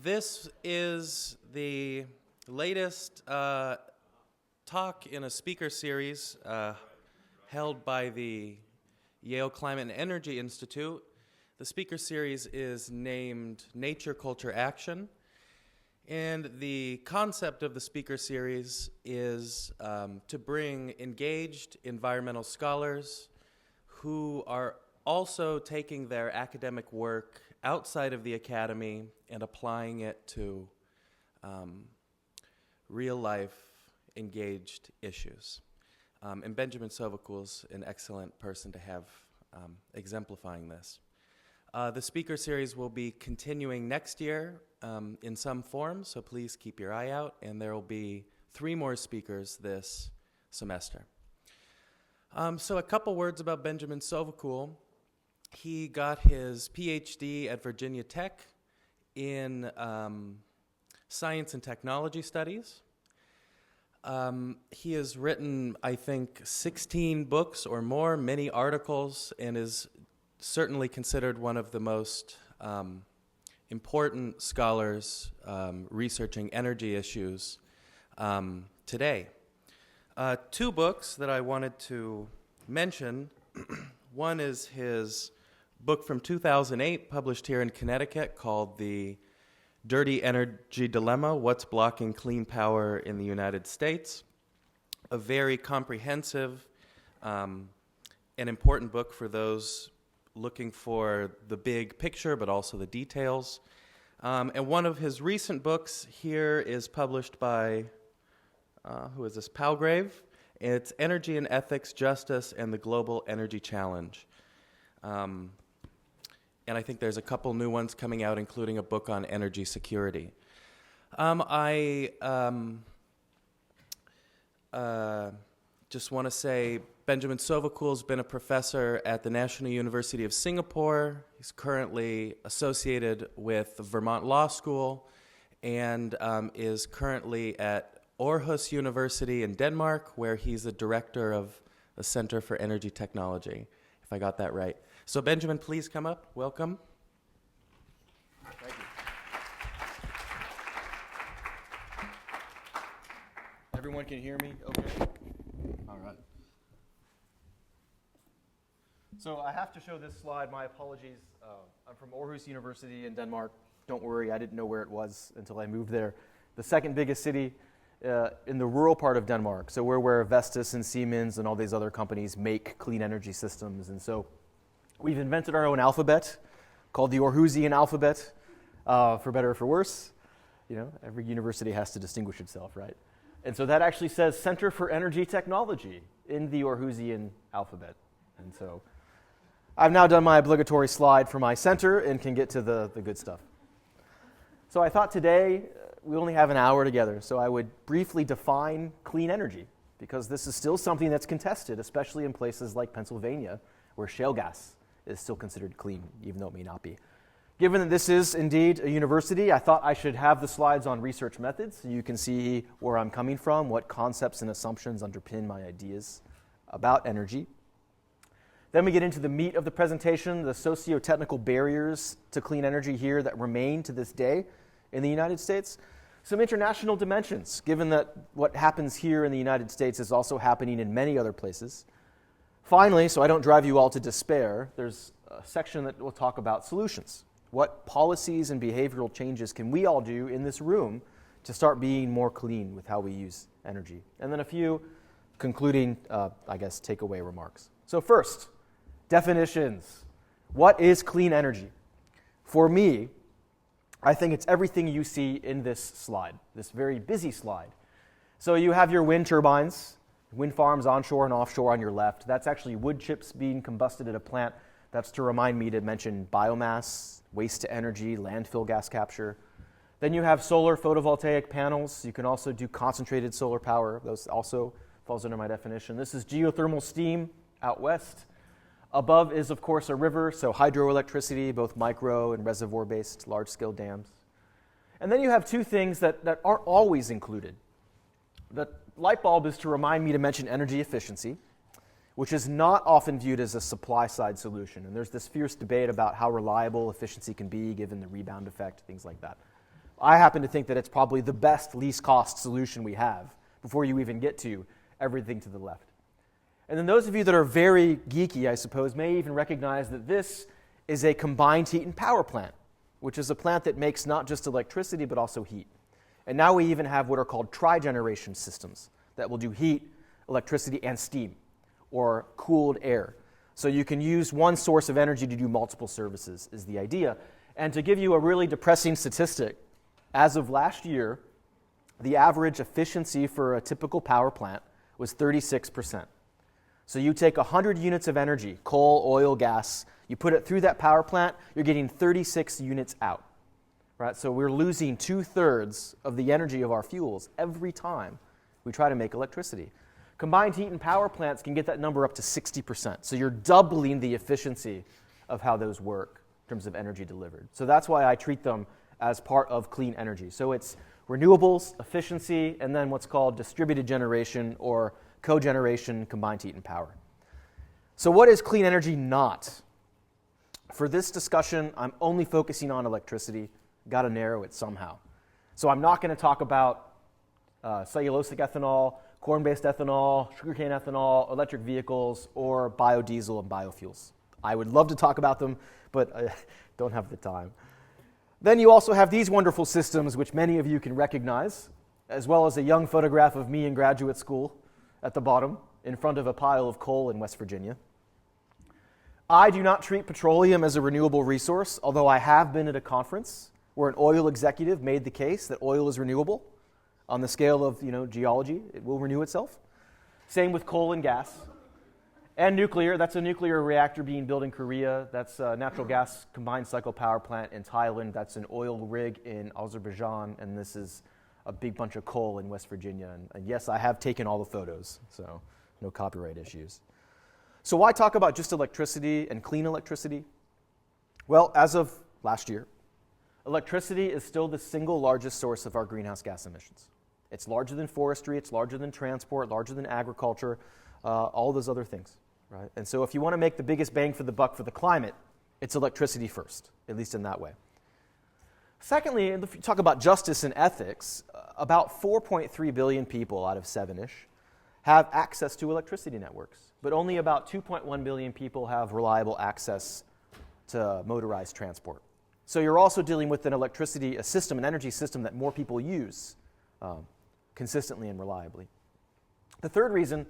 This is the latest talk in a speaker series held by the Yale Climate and Energy Institute. The speaker series is named Nature, Culture, Action. And the concept of the speaker series is to bring engaged environmental scholars who are also taking their academic work outside of the academy and applying it to real-life engaged issues. And Benjamin Sovacool's an excellent person to have exemplifying this. The speaker series will be continuing next year in some form, so please keep your eye out, and there will be 3 more speakers this semester. So a couple words about Benjamin Sovacool. He got his PhD at Virginia Tech in science and technology studies. He has written, I think, 16 books or more, many articles, and is certainly considered one of the most important scholars researching energy issues today. 2 books that I wanted to mention. One is his book from 2008, published here in Connecticut, called The Dirty Energy Dilemma: What's Blocking Clean Power in the United States. A very comprehensive and important book for those looking for the big picture, but also the details. And one of his recent books here is published by, who is this, Palgrave. It's Energy and Ethics, Justice, and the Global Energy Challenge. And I think there's a couple new ones coming out, including a book on energy security. I just want to say Benjamin Sovacool's been a professor at the National University of Singapore. He's currently associated with the Vermont Law School and is currently at Aarhus University in Denmark, where he's the director of the Center for Energy Technology, if I got that right. So Benjamin, please come up. Welcome. Thank you. Everyone can hear me okay? All right. So I have to show this slide. My apologies. I'm from Aarhus University in Denmark. Don't worry, I didn't know where it was until I moved there. The second biggest city in the rural part of Denmark. So we're where Vestas and Siemens and all these other companies make clean energy systems. And so we've invented our own alphabet called the Aarhusian alphabet, for better or for worse. You know, every university has to distinguish itself, right? And so that actually says Center for Energy Technology in the Aarhusian alphabet. And so I've now done my obligatory slide for my center and can get to the good stuff. So I thought today we only have an hour together, so I would briefly define clean energy, because this is still something that's contested, especially in places like Pennsylvania, where shale gas is still considered clean, even though it may not be. Given that this is indeed a university, I thought I should have the slides on research methods so you can see where I'm coming from, what concepts and assumptions underpin my ideas about energy. Then we get into the meat of the presentation, the socio-technical barriers to clean energy here that remain to this day in the United States. Some international dimensions, given that what happens here in the United States is also happening in many other places. Finally, so I don't drive you all to despair, there's a section that will talk about solutions. What policies and behavioral changes can we all do in this room to start being more clean with how we use energy? And then a few concluding, takeaway remarks. So first, definitions. What is clean energy? For me, I think it's everything you see in this slide, this very busy slide. So you have your wind turbines, wind farms onshore and offshore on your left. That's actually wood chips being combusted at a plant. That's to remind me to mention biomass, waste to energy, landfill gas capture. Then you have solar photovoltaic panels. You can also do concentrated solar power. Those also falls under my definition. This is geothermal steam out west. Above is, of course, a river, so hydroelectricity, both micro and reservoir-based large-scale dams. And then you have 2 things that aren't always included. The light bulb is to remind me to mention energy efficiency, which is not often viewed as a supply-side solution. And there's this fierce debate about how reliable efficiency can be given the rebound effect, things like that. I happen to think that it's probably the best, least cost solution we have before you even get to everything to the left. And then those of you that are very geeky, I suppose, may even recognize that this is a combined heat and power plant, which is a plant that makes not just electricity but also heat. And now we even have what are called trigeneration systems that will do heat, electricity, and steam, or cooled air. So you can use one source of energy to do multiple services, is the idea. And to give you a really depressing statistic, as of last year, the average efficiency for a typical power plant was 36%. So you take 100 units of energy, coal, oil, gas, you put it through that power plant, you're getting 36 units out. Right? So we're losing 2/3 of the energy of our fuels every time we try to make electricity. Combined heat and power plants can get that number up to 60%. So you're doubling the efficiency of how those work in terms of energy delivered. So that's why I treat them as part of clean energy. So it's renewables, efficiency, and then what's called distributed generation or cogeneration, combined heat and power. So what is clean energy not? For this discussion, I'm only focusing on electricity. Got to narrow it somehow. So I'm not going to talk about cellulosic ethanol, corn-based ethanol, sugarcane ethanol, electric vehicles, or biodiesel and biofuels. I would love to talk about them, but I don't have the time. Then you also have these wonderful systems, which many of you can recognize, as well as a young photograph of me in graduate school at the bottom, in front of a pile of coal in West Virginia. I do not treat petroleum as a renewable resource, although I have been at a conference where an oil executive made the case that oil is renewable. On the scale of geology, it will renew itself. Same with coal and gas. And nuclear. That's a nuclear reactor being built in Korea. That's a natural gas combined cycle power plant in Thailand. That's an oil rig in Azerbaijan. And this is a big bunch of coal in West Virginia. And yes, I have taken all the photos, so no copyright issues. So why talk about just electricity and clean electricity? Well, as of last year, electricity is still the single largest source of our greenhouse gas emissions. It's larger than forestry, it's larger than transport, larger than agriculture, all those other things, right? And so if you want to make the biggest bang for the buck for the climate, it's electricity first, at least in that way. Secondly, if you talk about justice and ethics, about 4.3 billion people out of 7-ish have access to electricity networks, but only about 2.1 billion people have reliable access to motorized transport. So you're also dealing with a system, an energy system that more people use consistently and reliably. The third reason,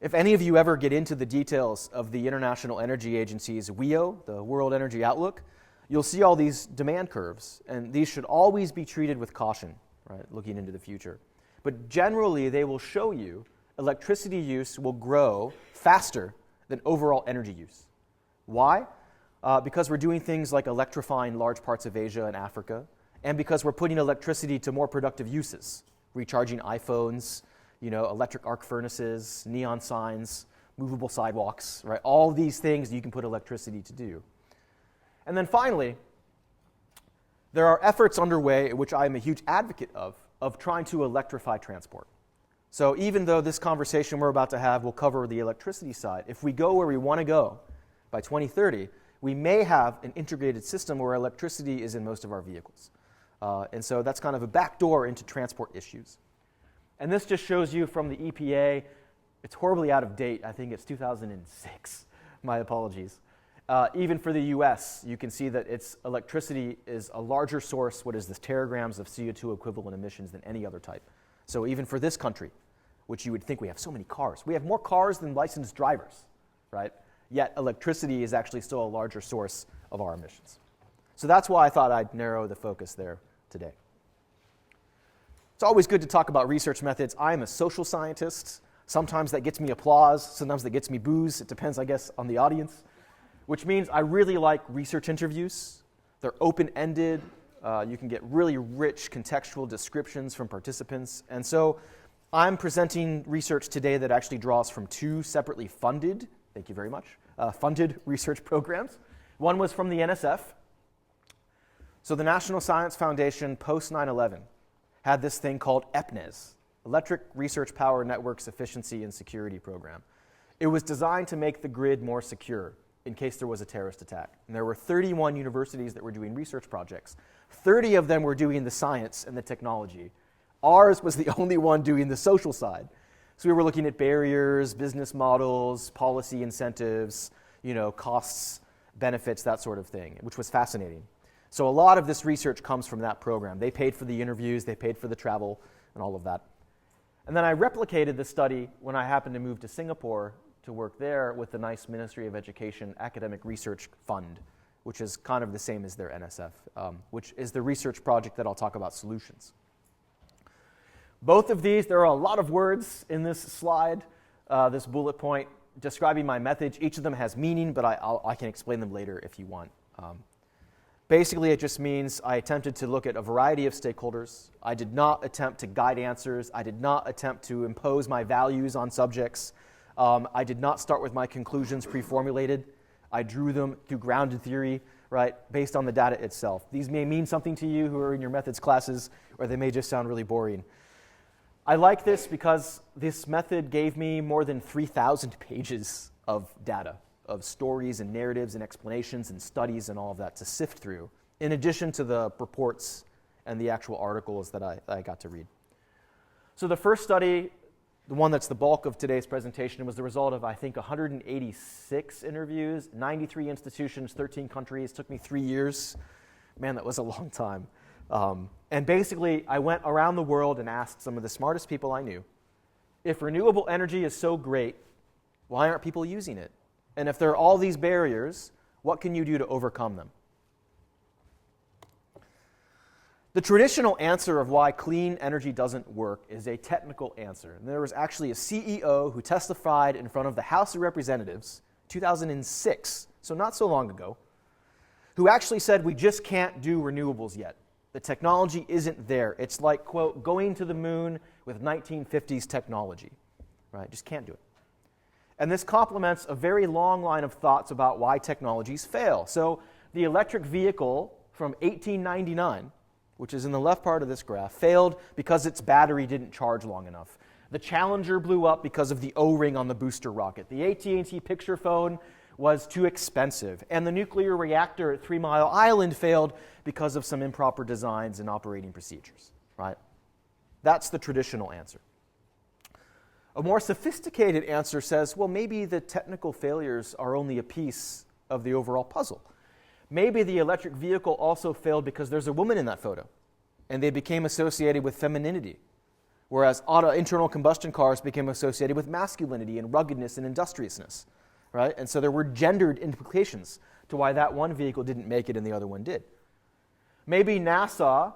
if any of you ever get into the details of the International Energy Agency's WEO, the World Energy Outlook, you'll see all these demand curves, and these should always be treated with caution, right, looking into the future. But generally, they will show you electricity use will grow faster than overall energy use. Why? Because we're doing things like electrifying large parts of Asia and Africa, and because we're putting electricity to more productive uses, recharging iPhones, electric arc furnaces, neon signs, movable sidewalks, right? All these things you can put electricity to do. And then finally, there are efforts underway, which I am a huge advocate of trying to electrify transport. So even though this conversation we're about to have will cover the electricity side, if we go where we want to go by 2030, we may have an integrated system where electricity is in most of our vehicles. And so that's kind of a backdoor into transport issues. And this just shows you from the EPA. It's horribly out of date. I think it's 2006. My apologies. Even for the US, you can see that its electricity is a larger source, what is this, teragrams of CO2 equivalent emissions than any other type. So even for this country, which you would think we have so many cars. We have more cars than licensed drivers, right? Yet electricity is actually still a larger source of our emissions. So that's why I thought I'd narrow the focus there today. It's always good to talk about research methods. I'm a social scientist. Sometimes that gets me applause. Sometimes that gets me boos. It depends, I guess, on the audience, which means I really like research interviews. They're open-ended. You can get really rich contextual descriptions from participants. And so I'm presenting research today that actually draws from two separately funded, thank you very much, funded research programs. One was from the NSF. So the National Science Foundation post 9/11 had this thing called EPNES, Electric Research Power Networks Efficiency and Security Program. It was designed to make the grid more secure in case there was a terrorist attack. And there were 31 universities that were doing research projects. 30 of them were doing the science and the technology. Ours was the only one doing the social side. So we were looking at barriers, business models, policy incentives, costs, benefits, that sort of thing, which was fascinating. So a lot of this research comes from that program. They paid for the interviews, they paid for the travel, and all of that. And then I replicated the study when I happened to move to Singapore to work there with the nice Ministry of Education Academic Research Fund, which is kind of the same as their NSF, which is the research project that I'll talk about solutions. Both of these, there are a lot of words in this slide, this bullet point, describing my method. Each of them has meaning, but I can explain them later if you want. Basically, it just means I attempted to look at a variety of stakeholders. I did not attempt to guide answers. I did not attempt to impose my values on subjects. I did not start with my conclusions pre-formulated. I drew them through grounded theory, right, based on the data itself. These may mean something to you who are in your methods classes, or they may just sound really boring. I like this because this method gave me more than 3,000 pages of data, of stories and narratives and explanations and studies and all of that to sift through, in addition to the reports and the actual articles that I got to read. So the first study, the one that's the bulk of today's presentation, was the result of, I think, 186 interviews, 93 institutions, 13 countries. It took me 3 years. Man, that was a long time. And basically, I went around the world and asked some of the smartest people I knew, if renewable energy is so great, why aren't people using it? And if there are all these barriers, what can you do to overcome them? The traditional answer of why clean energy doesn't work is a technical answer. And there was actually a CEO who testified in front of the House of Representatives, 2006, so not so long ago, who actually said we just can't do renewables yet. The technology isn't there. It's like, quote, going to the moon with 1950s technology, right? Just can't do it. And this complements a very long line of thoughts about why technologies fail. So the electric vehicle from 1899, which is in the left part of this graph, failed because its battery didn't charge long enough. The Challenger blew up because of the O-ring on the booster rocket. The AT&T picture phone was too expensive. And the nuclear reactor at 3 Mile Island failed because of some improper designs and operating procedures, right? That's the traditional answer. A more sophisticated answer says, well, maybe the technical failures are only a piece of the overall puzzle. Maybe the electric vehicle also failed because there's a woman in that photo, and they became associated with femininity, whereas internal combustion cars became associated with masculinity and ruggedness and industriousness, right? And so there were gendered implications to why that one vehicle didn't make it and the other one did. Maybe NASA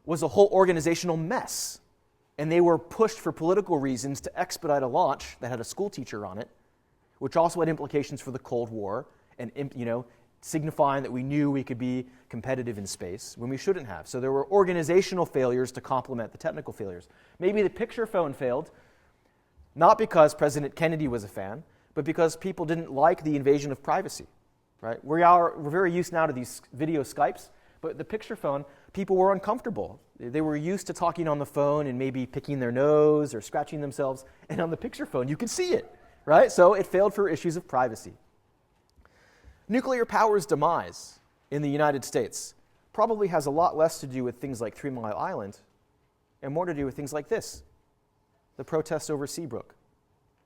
was a whole organizational mess, and they were pushed for political reasons to expedite a launch that had a school teacher on it, which also had implications for the Cold War and, signifying that we knew we could be competitive in space when we shouldn't have. So there were organizational failures to complement the technical failures. Maybe the picture phone failed, not because President Kennedy was a fan, but because people didn't like the invasion of privacy, right? We're very used now to these video Skypes, but the picture phone, people were uncomfortable. They were used to talking on the phone and maybe picking their nose or scratching themselves, and on the picture phone, you could see it, right? So it failed for issues of privacy. Nuclear power's demise in the United States probably has a lot less to do with things like 3 Mile Island and more to do with things like this, the protests over Seabrook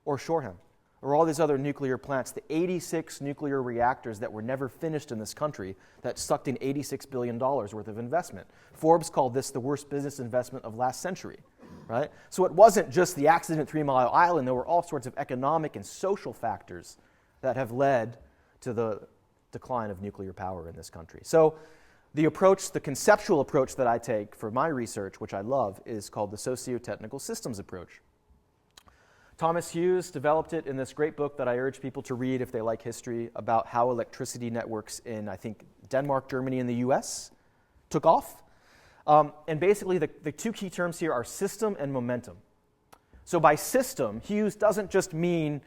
or Shoreham or all these other nuclear plants, the 86 nuclear reactors that were never finished in this country that sucked in $86 billion worth of investment. Forbes called this the worst business investment of last century, right? So it wasn't just the accident at 3 Mile Island. There were all sorts of economic and social factors that have led to the decline of nuclear power in this country. So the approach, the conceptual approach that I take for my research, which I love, is called the socio-technical systems approach. Thomas Hughes developed it in this great book that I urge people to read if they like history about how electricity networks in, I think, Denmark, Germany, and the US took off. And basically the two key terms here are system and momentum. So by system, Hughes doesn't just mean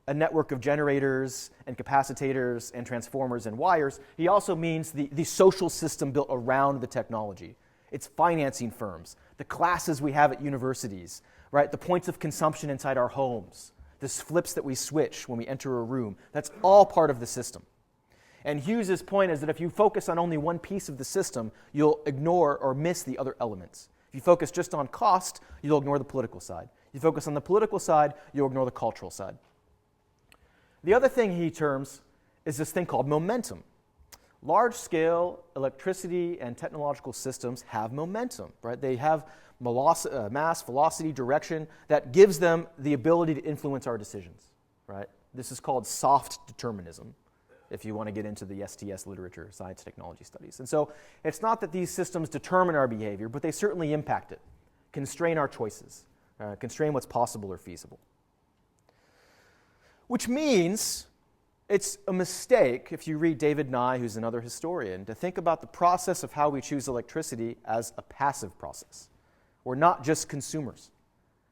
a network of generators and capacitors and transformers and wires. He also means the social system built around the technology. It's financing firms, the classes we have at universities, right? The points of consumption inside our homes, the flips that we switch when we enter a room. That's all part of the system. And Hughes's point is that if you focus on only one piece of the system, you'll ignore or miss the other elements. If you focus just on cost, you'll ignore the political side. If you focus on the political side, you'll ignore the cultural side. The other thing he terms is this thing called momentum. Large-scale electricity and technological systems have momentum, right? They have mass, velocity, direction that gives them the ability to influence our decisions, right? This is called soft determinism, if you want to get into the STS literature, science technology studies. And so it's not that these systems determine our behavior, but they certainly impact it, constrain our choices, constrain what's possible or feasible. Which means it's a mistake, if you read David Nye, who's another historian, to think about the process of how we choose electricity as a passive process. We're not just consumers.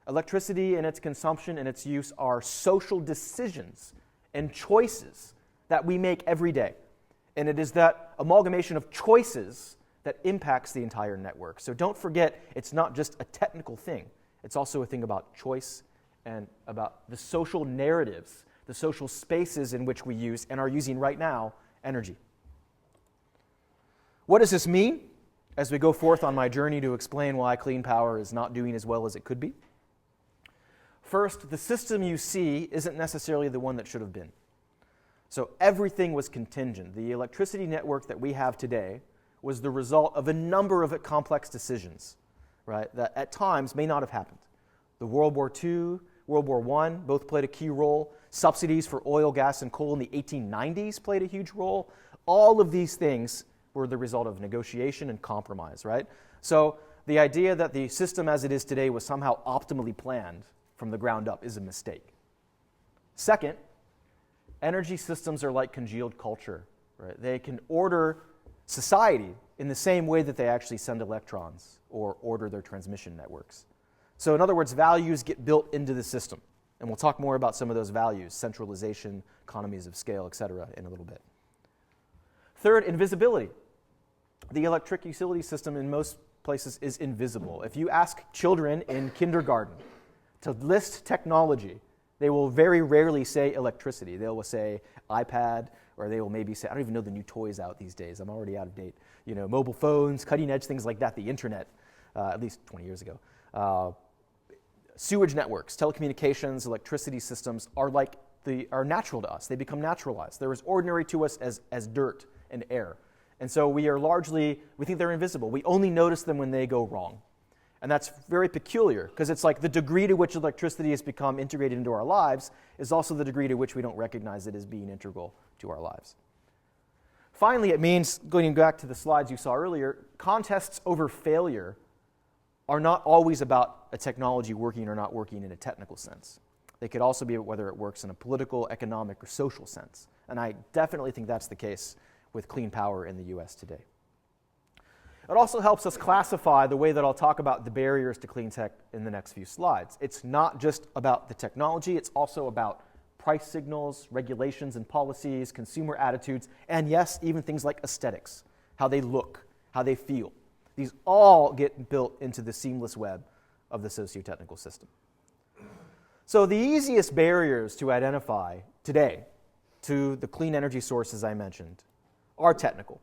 Electricity and its consumption and its use are social decisions and choices that we make every day. And it is that amalgamation of choices that impacts the entire network. So don't forget, it's not just a technical thing. It's also a thing about choice and about the social narratives, the social spaces in which we use and are using right now energy. What does this mean as we go forth on my journey to explain why clean power is not doing as well as it could be? First, the system you see isn't necessarily the one that should have been. So everything was contingent. The electricity network that we have today was the result of a number of complex decisions, right, that at times may not have happened. The World War II, World War I both played a key role. Subsidies for oil, gas, and coal in the 1890s played a huge role. All of these things were the result of negotiation and compromise, right? So the idea that the system as it is today was somehow optimally planned from the ground up is a mistake. Second, energy systems are like congealed culture, right? They can order society in the same way that they actually send electrons or order their transmission networks. So in other words, values get built into the system. And we'll talk more about some of those values, centralization, economies of scale, et cetera, in a little bit. Third, invisibility. The electric utility system in most places is invisible. If you ask children in kindergarten to list technology, they will very rarely say electricity. They will say iPad, or they will maybe say, I don't even know the new toys out these days. I'm already out of date. You know, mobile phones, cutting edge things like that, the internet, at least 20 years ago. Sewage networks, telecommunications, electricity systems are natural to us. They become naturalized. They're as ordinary to us as dirt and air. And so we think they're invisible. We only notice them when they go wrong. And that's very peculiar, because it's like the degree to which electricity has become integrated into our lives is also the degree to which we don't recognize it as being integral to our lives. Finally, it means, going back to the slides you saw earlier, contests over failure are not always about a technology working or not working in a technical sense. They could also be whether it works in a political, economic, or social sense. And I definitely think that's the case with clean power in the US today. It also helps us classify the way that I'll talk about the barriers to clean tech in the next few slides. It's not just about the technology, it's also about price signals, regulations and policies, consumer attitudes, and yes, even things like aesthetics, how they look, how they feel. These all get built into the seamless web of the socio-technical system. So the easiest barriers to identify today to the clean energy sources I mentioned are technical.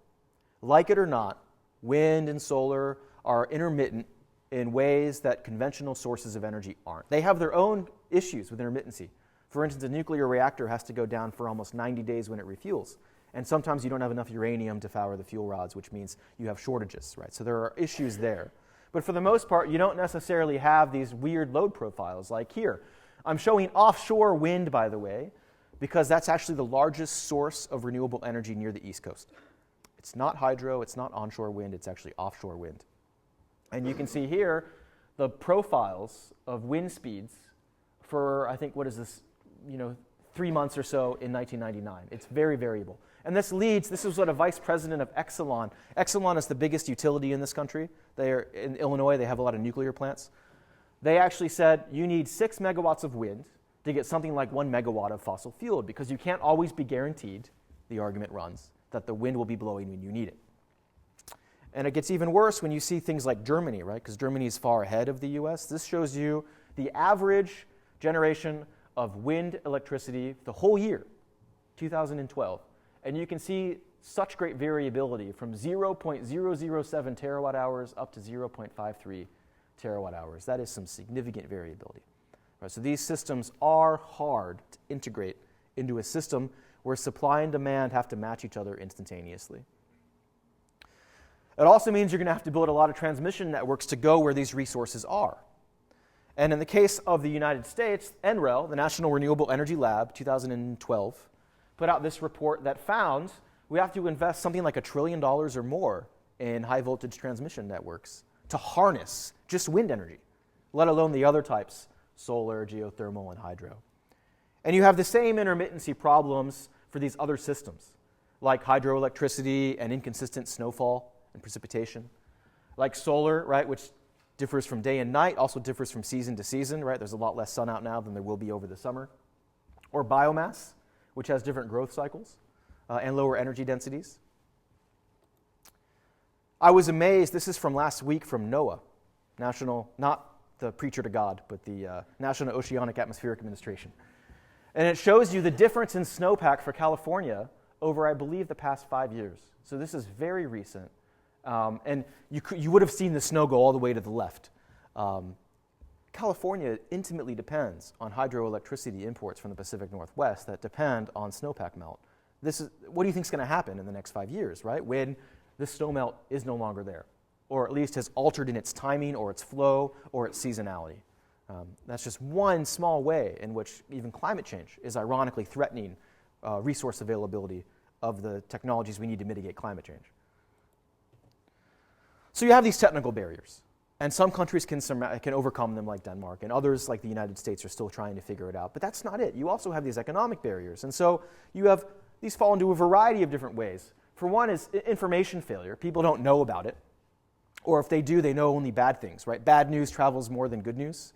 Like it or not, wind and solar are intermittent in ways that conventional sources of energy aren't. They have their own issues with intermittency. For instance, a nuclear reactor has to go down for almost 90 days when it refuels. And sometimes you don't have enough uranium to power the fuel rods, which means you have shortages, right? So there are issues there. But for the most part, you don't necessarily have these weird load profiles like here. I'm showing offshore wind, by the way, because that's actually the largest source of renewable energy near the East Coast. It's not hydro, it's not onshore wind, it's actually offshore wind. And you can see here the profiles of wind speeds for, I think, 3 months or so in 1999. It's very variable. And this is what a vice president of Exelon. Exelon is the biggest utility in this country. They're in Illinois, they have a lot of nuclear plants. They actually said you need 6 megawatts of wind to get something like 1 megawatt of fossil fuel, because you can't always be guaranteed, the argument runs, that the wind will be blowing when you need it. And it gets even worse when you see things like Germany, right? Because Germany is far ahead of the US. This shows you the average generation of wind electricity the whole year, 2012. And you can see such great variability from 0.007 terawatt hours up to 0.53 terawatt hours. That is some significant variability. Right, so these systems are hard to integrate into a system where supply and demand have to match each other instantaneously. It also means you're going to have to build a lot of transmission networks to go where these resources are. And in the case of the United States, NREL, the National Renewable Energy Lab, 2012, put out this report that found we have to invest something like $1 trillion or more in high-voltage transmission networks to harness just wind energy, let alone the other types, solar, geothermal, and hydro. And you have the same intermittency problems for these other systems, like hydroelectricity and inconsistent snowfall and precipitation, like solar, right, which differs from day and night, also differs from season to season, right? There's a lot less sun out now than there will be over the summer. Or biomass, which has different growth cycles and lower energy densities. I was amazed, this is from last week from NOAA, not the preacher to God, but the National Oceanic Atmospheric Administration. And it shows you the difference in snowpack for California over, I believe, the past 5 years. So this is very recent. And you would have seen the snow go all the way to the left. California intimately depends on hydroelectricity imports from the Pacific Northwest that depend on snowpack melt. What do you think is going to happen in the next 5 years, right? When the snow melt is no longer there, or at least has altered in its timing or its flow or its seasonality. That's just one small way in which even climate change is ironically threatening resource availability of the technologies we need to mitigate climate change. So you have these technical barriers, and some countries can overcome them like Denmark, and others like the United States are still trying to figure it out. But that's not it. You also have these economic barriers, and so these fall into a variety of different ways. For one is information failure. People don't know about it, or if they do, they know only bad things, right? Bad news travels more than good news.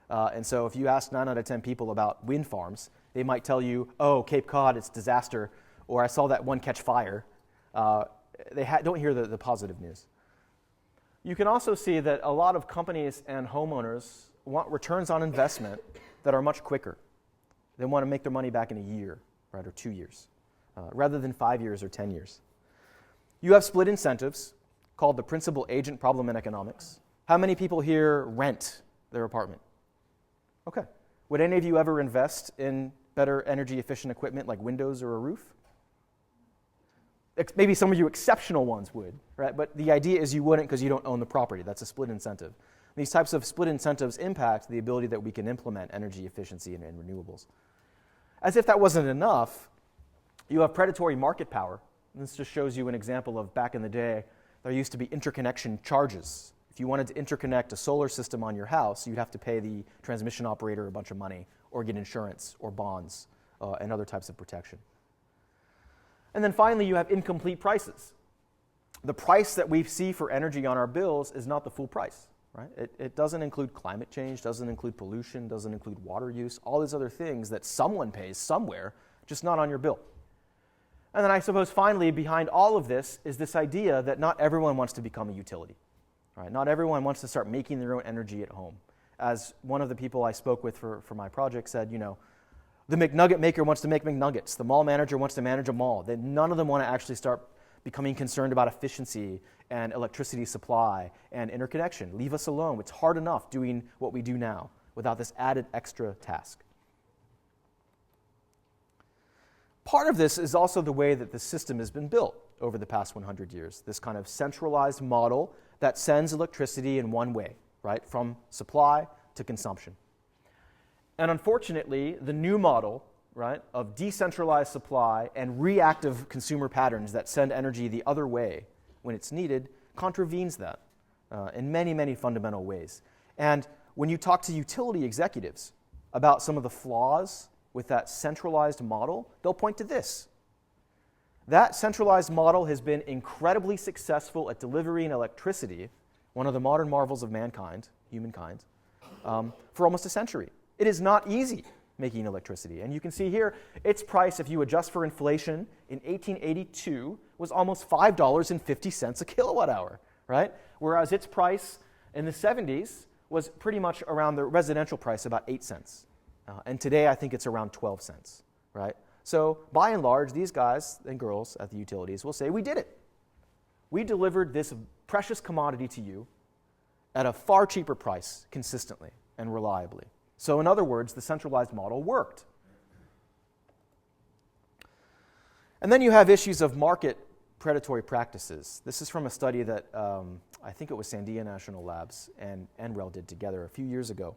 And so if you ask 9 out of 10 people about wind farms, they might tell you, oh, Cape Cod, it's disaster, or I saw that one catch fire. They don't hear the positive news. You can also see that a lot of companies and homeowners want returns on investment that are much quicker. They want to make their money back in a year, right, or 2 years, rather than 5 years or 10 years. You have split incentives called the principal agent problem in economics. How many people here rent their apartment? Okay. Would any of you ever invest in better energy efficient equipment like windows or a roof? Maybe some of you exceptional ones would, right? But the idea is you wouldn't because you don't own the property. That's a split incentive. These types of split incentives impact the ability that we can implement energy efficiency and renewables. As if that wasn't enough, you have predatory market power. And this just shows you an example of back in the day, there used to be interconnection charges. If you wanted to interconnect a solar system on your house, you'd have to pay the transmission operator a bunch of money or get insurance or bonds and other types of protection. And then finally, you have incomplete prices. The price that we see for energy on our bills is not the full price, right? It doesn't include climate change, doesn't include pollution, doesn't include water use, all these other things that someone pays somewhere, just not on your bill. And then I suppose finally, behind all of this is this idea that not everyone wants to become a utility, right? Not everyone wants to start making their own energy at home. As one of the people I spoke with for my project said, the McNugget maker wants to make McNuggets. The mall manager wants to manage a mall. None of them want to actually start becoming concerned about efficiency and electricity supply and interconnection. Leave us alone. It's hard enough doing what we do now without this added extra task. Part of this is also the way that the system has been built over the past 100 years, this kind of centralized model that sends electricity in one way, right, from supply to consumption. And unfortunately, the new model, right, of decentralized supply and reactive consumer patterns that send energy the other way when it's needed contravenes that in many, many fundamental ways. And when you talk to utility executives about some of the flaws with that centralized model, they'll point to this. That centralized model has been incredibly successful at delivering electricity, one of the modern marvels of mankind, humankind, for almost a century. It is not easy making electricity. And you can see here, its price, if you adjust for inflation, in 1882 was almost $5.50 a kilowatt hour, right? Whereas its price in the 70s was pretty much around the residential price, about 8 cents. And today, I think it's around 12 cents, right? So by and large, these guys and girls at the utilities will say, we did it. We delivered this precious commodity to you at a far cheaper price consistently and reliably. So in other words, the centralized model worked. And then you have issues of market predatory practices. This is from a study that I think it was Sandia National Labs and NREL did together a few years ago,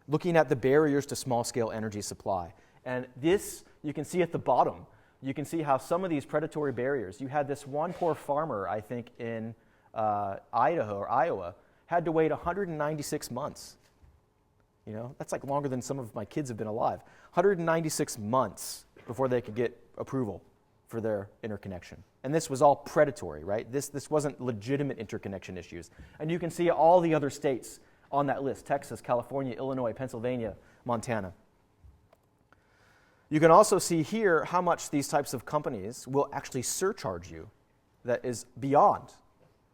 looking at the barriers to small-scale energy supply. And this, you can see at the bottom, you can see how some of these predatory barriers, you had this one poor farmer, I think in Idaho or Iowa, had to wait 196 months. You know, that's like longer than some of my kids have been alive. 196 months before they could get approval for their interconnection. And this was all predatory, right? This wasn't legitimate interconnection issues. And you can see all the other states on that list: Texas, California, Illinois, Pennsylvania, Montana. You can also see here how much these types of companies will actually surcharge you that is beyond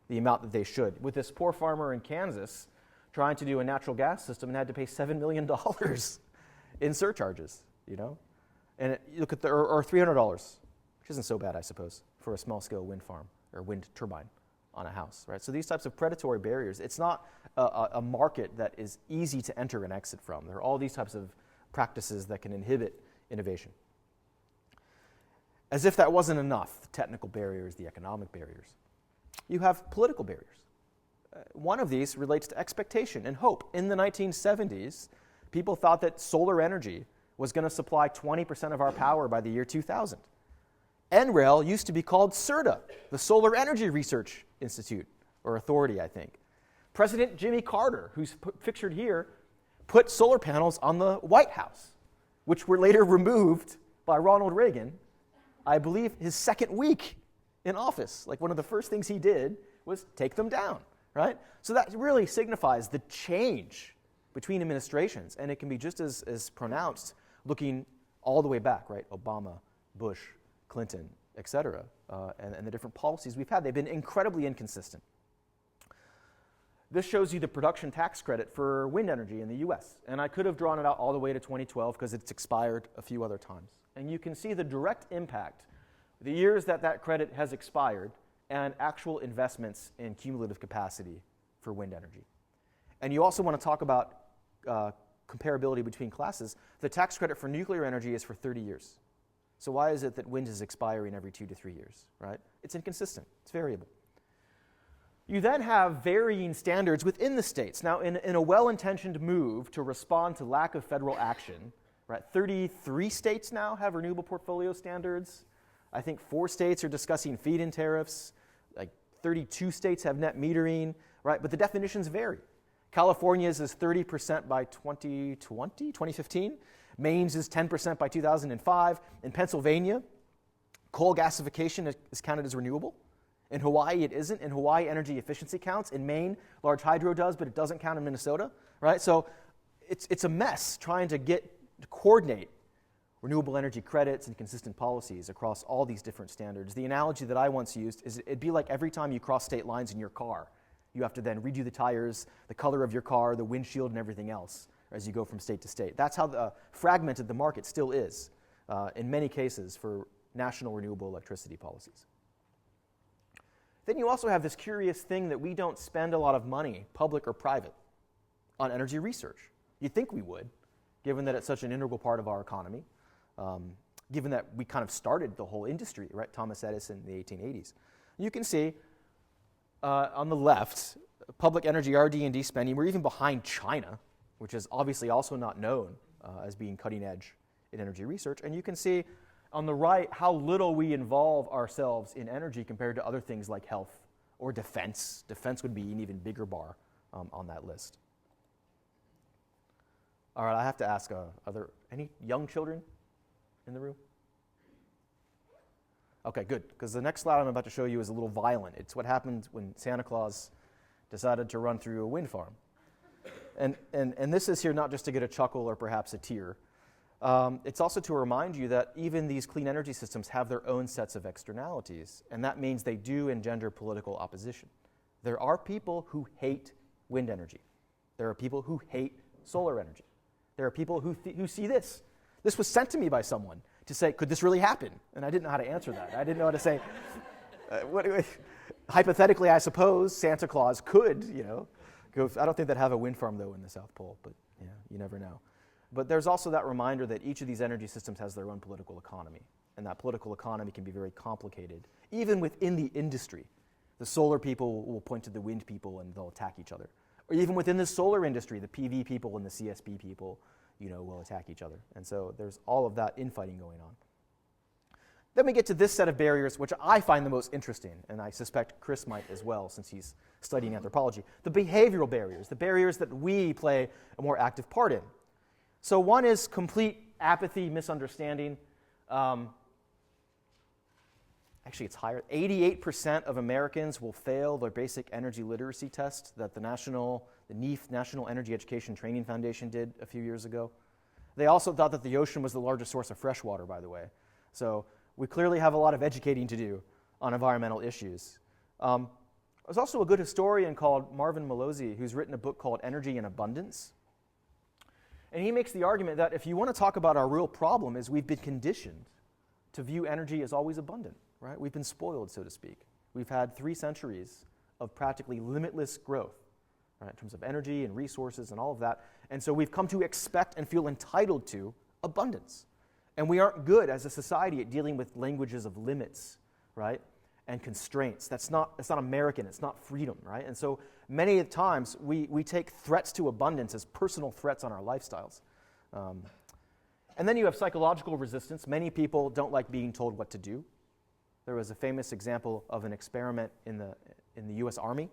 the amount that they should. With this poor farmer in Kansas trying to do a natural gas system and had to pay $7 million in surcharges, you know? And you look at or $300, which isn't so bad, I suppose, for a small-scale wind farm or wind turbine on a house, right? So these types of predatory barriers, it's not a market that is easy to enter and exit from. There are all these types of practices that can inhibit innovation. As if that wasn't enough, the technical barriers, the economic barriers, you have political barriers. One of these relates to expectation and hope. In the 1970s, people thought that solar energy was going to supply 20% of our power by the year 2000. NREL used to be called CERTA, the Solar Energy Research Institute, or Authority, I think. President Jimmy Carter, who's pictured here, put solar panels on the White House, which were later removed by Ronald Reagan, I believe his second week in office. Like one of the first things he did was take them down, right? So that really signifies the change between administrations, and it can be just as pronounced looking all the way back, right? Obama, Bush, Clinton, et cetera, and the different policies we've had. They've been incredibly inconsistent. This shows you the production tax credit for wind energy in the US. And I could have drawn it out all the way to 2012 because it's expired a few other times. And you can see the direct impact, the years that credit has expired, and actual investments in cumulative capacity for wind energy. And you also want to talk about comparability between classes. The tax credit for nuclear energy is for 30 years. So why is it that wind is expiring every 2 to 3 years, right? It's inconsistent. It's variable. You then have varying standards within the states. Now, in a well-intentioned move to respond to lack of federal action, right, 33 states now have renewable portfolio standards. I think 4 states are discussing feed-in tariffs. Like 32 states have net metering, right? But the definitions vary. California's is 30% by 2015. Maine's is 10% by 2005. In Pennsylvania, coal gasification is counted as renewable. In Hawaii, it isn't. In Hawaii, energy efficiency counts. In Maine, large hydro does, but it doesn't count in Minnesota, right? So it's a mess trying to coordinate renewable energy credits and consistent policies across all these different standards. The analogy that I once used is it'd be like every time you cross state lines in your car, you have to then redo the tires, the color of your car, the windshield, and everything else as you go from state to state. That's how fragmented the market still is in many cases for national renewable electricity policies. Then you also have this curious thing that we don't spend a lot of money, public or private, on energy research. You'd think we would, given that it's such an integral part of our economy, given that we kind of started the whole industry, right? Thomas Edison in the 1880s. You can see on the left, public energy RD&D spending, we're even behind China, which is obviously also not known as being cutting edge in energy research. And you can see on the right how little we involve ourselves in energy compared to other things like health or defense. Defense would be an even bigger bar on that list. All right, I have to ask, are there any young children in the room? Okay, good, because the next slide I'm about to show you is a little violent. It's what happened when Santa Claus decided to run through a wind farm. And this is here not just to get a chuckle or perhaps a tear. It's also to remind you that even these clean energy systems have their own sets of externalities, and that means they do engender political opposition. There are people who hate wind energy. There are people who hate solar energy. There are people who see this. This was sent to me by someone. to say, could this really happen? And I didn't know how to answer that. I didn't know how to say, hypothetically, I suppose Santa Claus could, go. I don't think they'd have a wind farm, though, in the South Pole, but you never know. But there's also that reminder that each of these energy systems has their own political economy, and that political economy can be very complicated, even within the industry. The solar people will point to the wind people, and they'll attack each other. Or even within the solar industry, the PV people and the CSP people, will attack each other. And so there's all of that infighting going on. Then we get to this set of barriers, which I find the most interesting, and I suspect Chris might as well, since he's studying anthropology. The behavioral barriers, the barriers that we play a more active part in. So one is complete apathy, misunderstanding. Actually, it's higher. 88% of Americans will fail their basic energy literacy test that the NEF, National Energy Education Training Foundation, did a few years ago. They also thought that the ocean was the largest source of fresh water, by the way. So we clearly have a lot of educating to do on environmental issues. There's also a good historian called Marvin Malozzi who's written a book called Energy in Abundance. And he makes the argument that if you want to talk about our real problem is we've been conditioned to view energy as always abundant, right? We've been spoiled, so to speak. We've had 3 centuries of practically limitless growth, right, in terms of energy and resources and all of that. And so we've come to expect and feel entitled to abundance. And we aren't good as a society at dealing with languages of limits, right, and constraints. It's not American. It's not freedom, right? And so many times we take threats to abundance as personal threats on our lifestyles. And then you have psychological resistance. Many people don't like being told what to do. There was a famous example of an experiment in the U.S. Army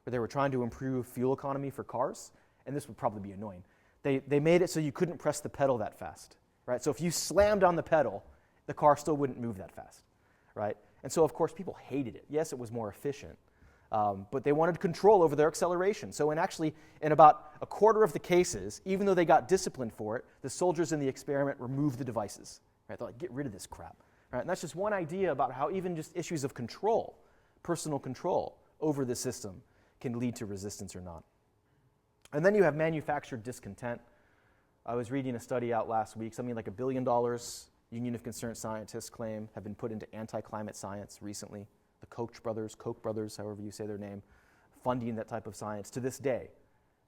where they were trying to improve fuel economy for cars, and this would probably be annoying. They made it so you couldn't press the pedal that fast, right? So if you slammed on the pedal, the car still wouldn't move that fast, right? And so, of course, people hated it. Yes, it was more efficient, but they wanted control over their acceleration. So in about a quarter of the cases, even though they got disciplined for it, the soldiers in the experiment removed the devices, right? They're like, get rid of this crap, right? And that's just one idea about how even just issues of control, personal control over the system can lead to resistance or not. And then you have manufactured discontent. I was reading a study out last week, something like $1 billion, Union of Concerned Scientists claim, have been put into anti-climate science recently. The Koch brothers, however you say their name, funding that type of science to this day,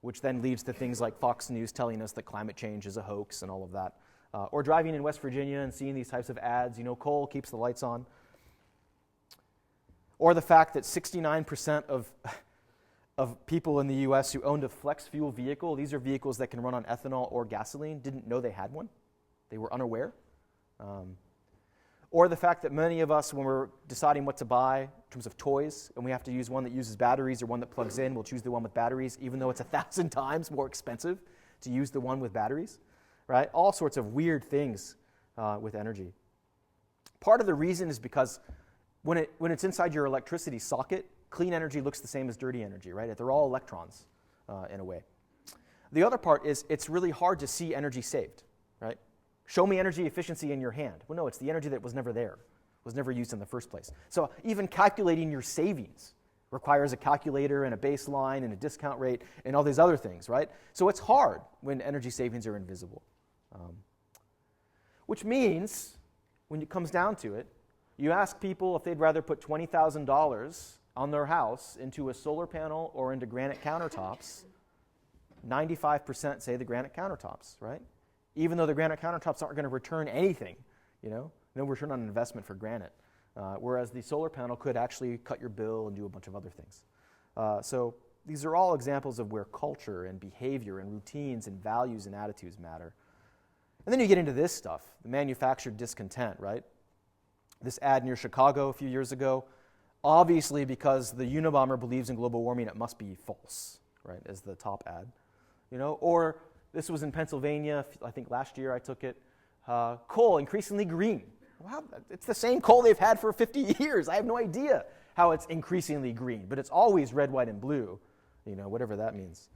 which then leads to things like Fox News telling us that climate change is a hoax and all of that. Or driving in West Virginia and seeing these types of ads, coal keeps the lights on. Or the fact that 69% of people in the U.S. who owned a flex fuel vehicle, these are vehicles that can run on ethanol or gasoline, didn't know they had one. They were unaware. Or the fact that many of us, when we're deciding what to buy in terms of toys, and we have to use one that uses batteries or one that plugs in, we'll choose the one with batteries, even though it's 1,000 times more expensive to use the one with batteries, right? All sorts of weird things with energy. Part of the reason is because when it's inside your electricity socket, clean energy looks the same as dirty energy, right? They're all electrons in a way. The other part is it's really hard to see energy saved, right? Show me energy efficiency in your hand. Well, no, it's the energy that was never there, was never used in the first place. So even calculating your savings requires a calculator and a baseline and a discount rate and all these other things, right? So it's hard when energy savings are invisible. Which means, when it comes down to it, you ask people if they'd rather put $20,000 on their house into a solar panel or into granite countertops, 95% say the granite countertops, right? Even though the granite countertops aren't going to return anything, no return on investment for granite. Whereas the solar panel could actually cut your bill and do a bunch of other things. So these are all examples of where culture and behavior and routines and values and attitudes matter. And then you get into this stuff, the manufactured discontent, right? This ad near Chicago a few years ago, obviously because the Unabomber believes in global warming, it must be false, right, as the top ad. Or this was in Pennsylvania, I think last year I took it, coal increasingly green. Wow, it's the same coal they've had for 50 years. I have no idea how it's increasingly green, but it's always red, white, and blue, whatever that means.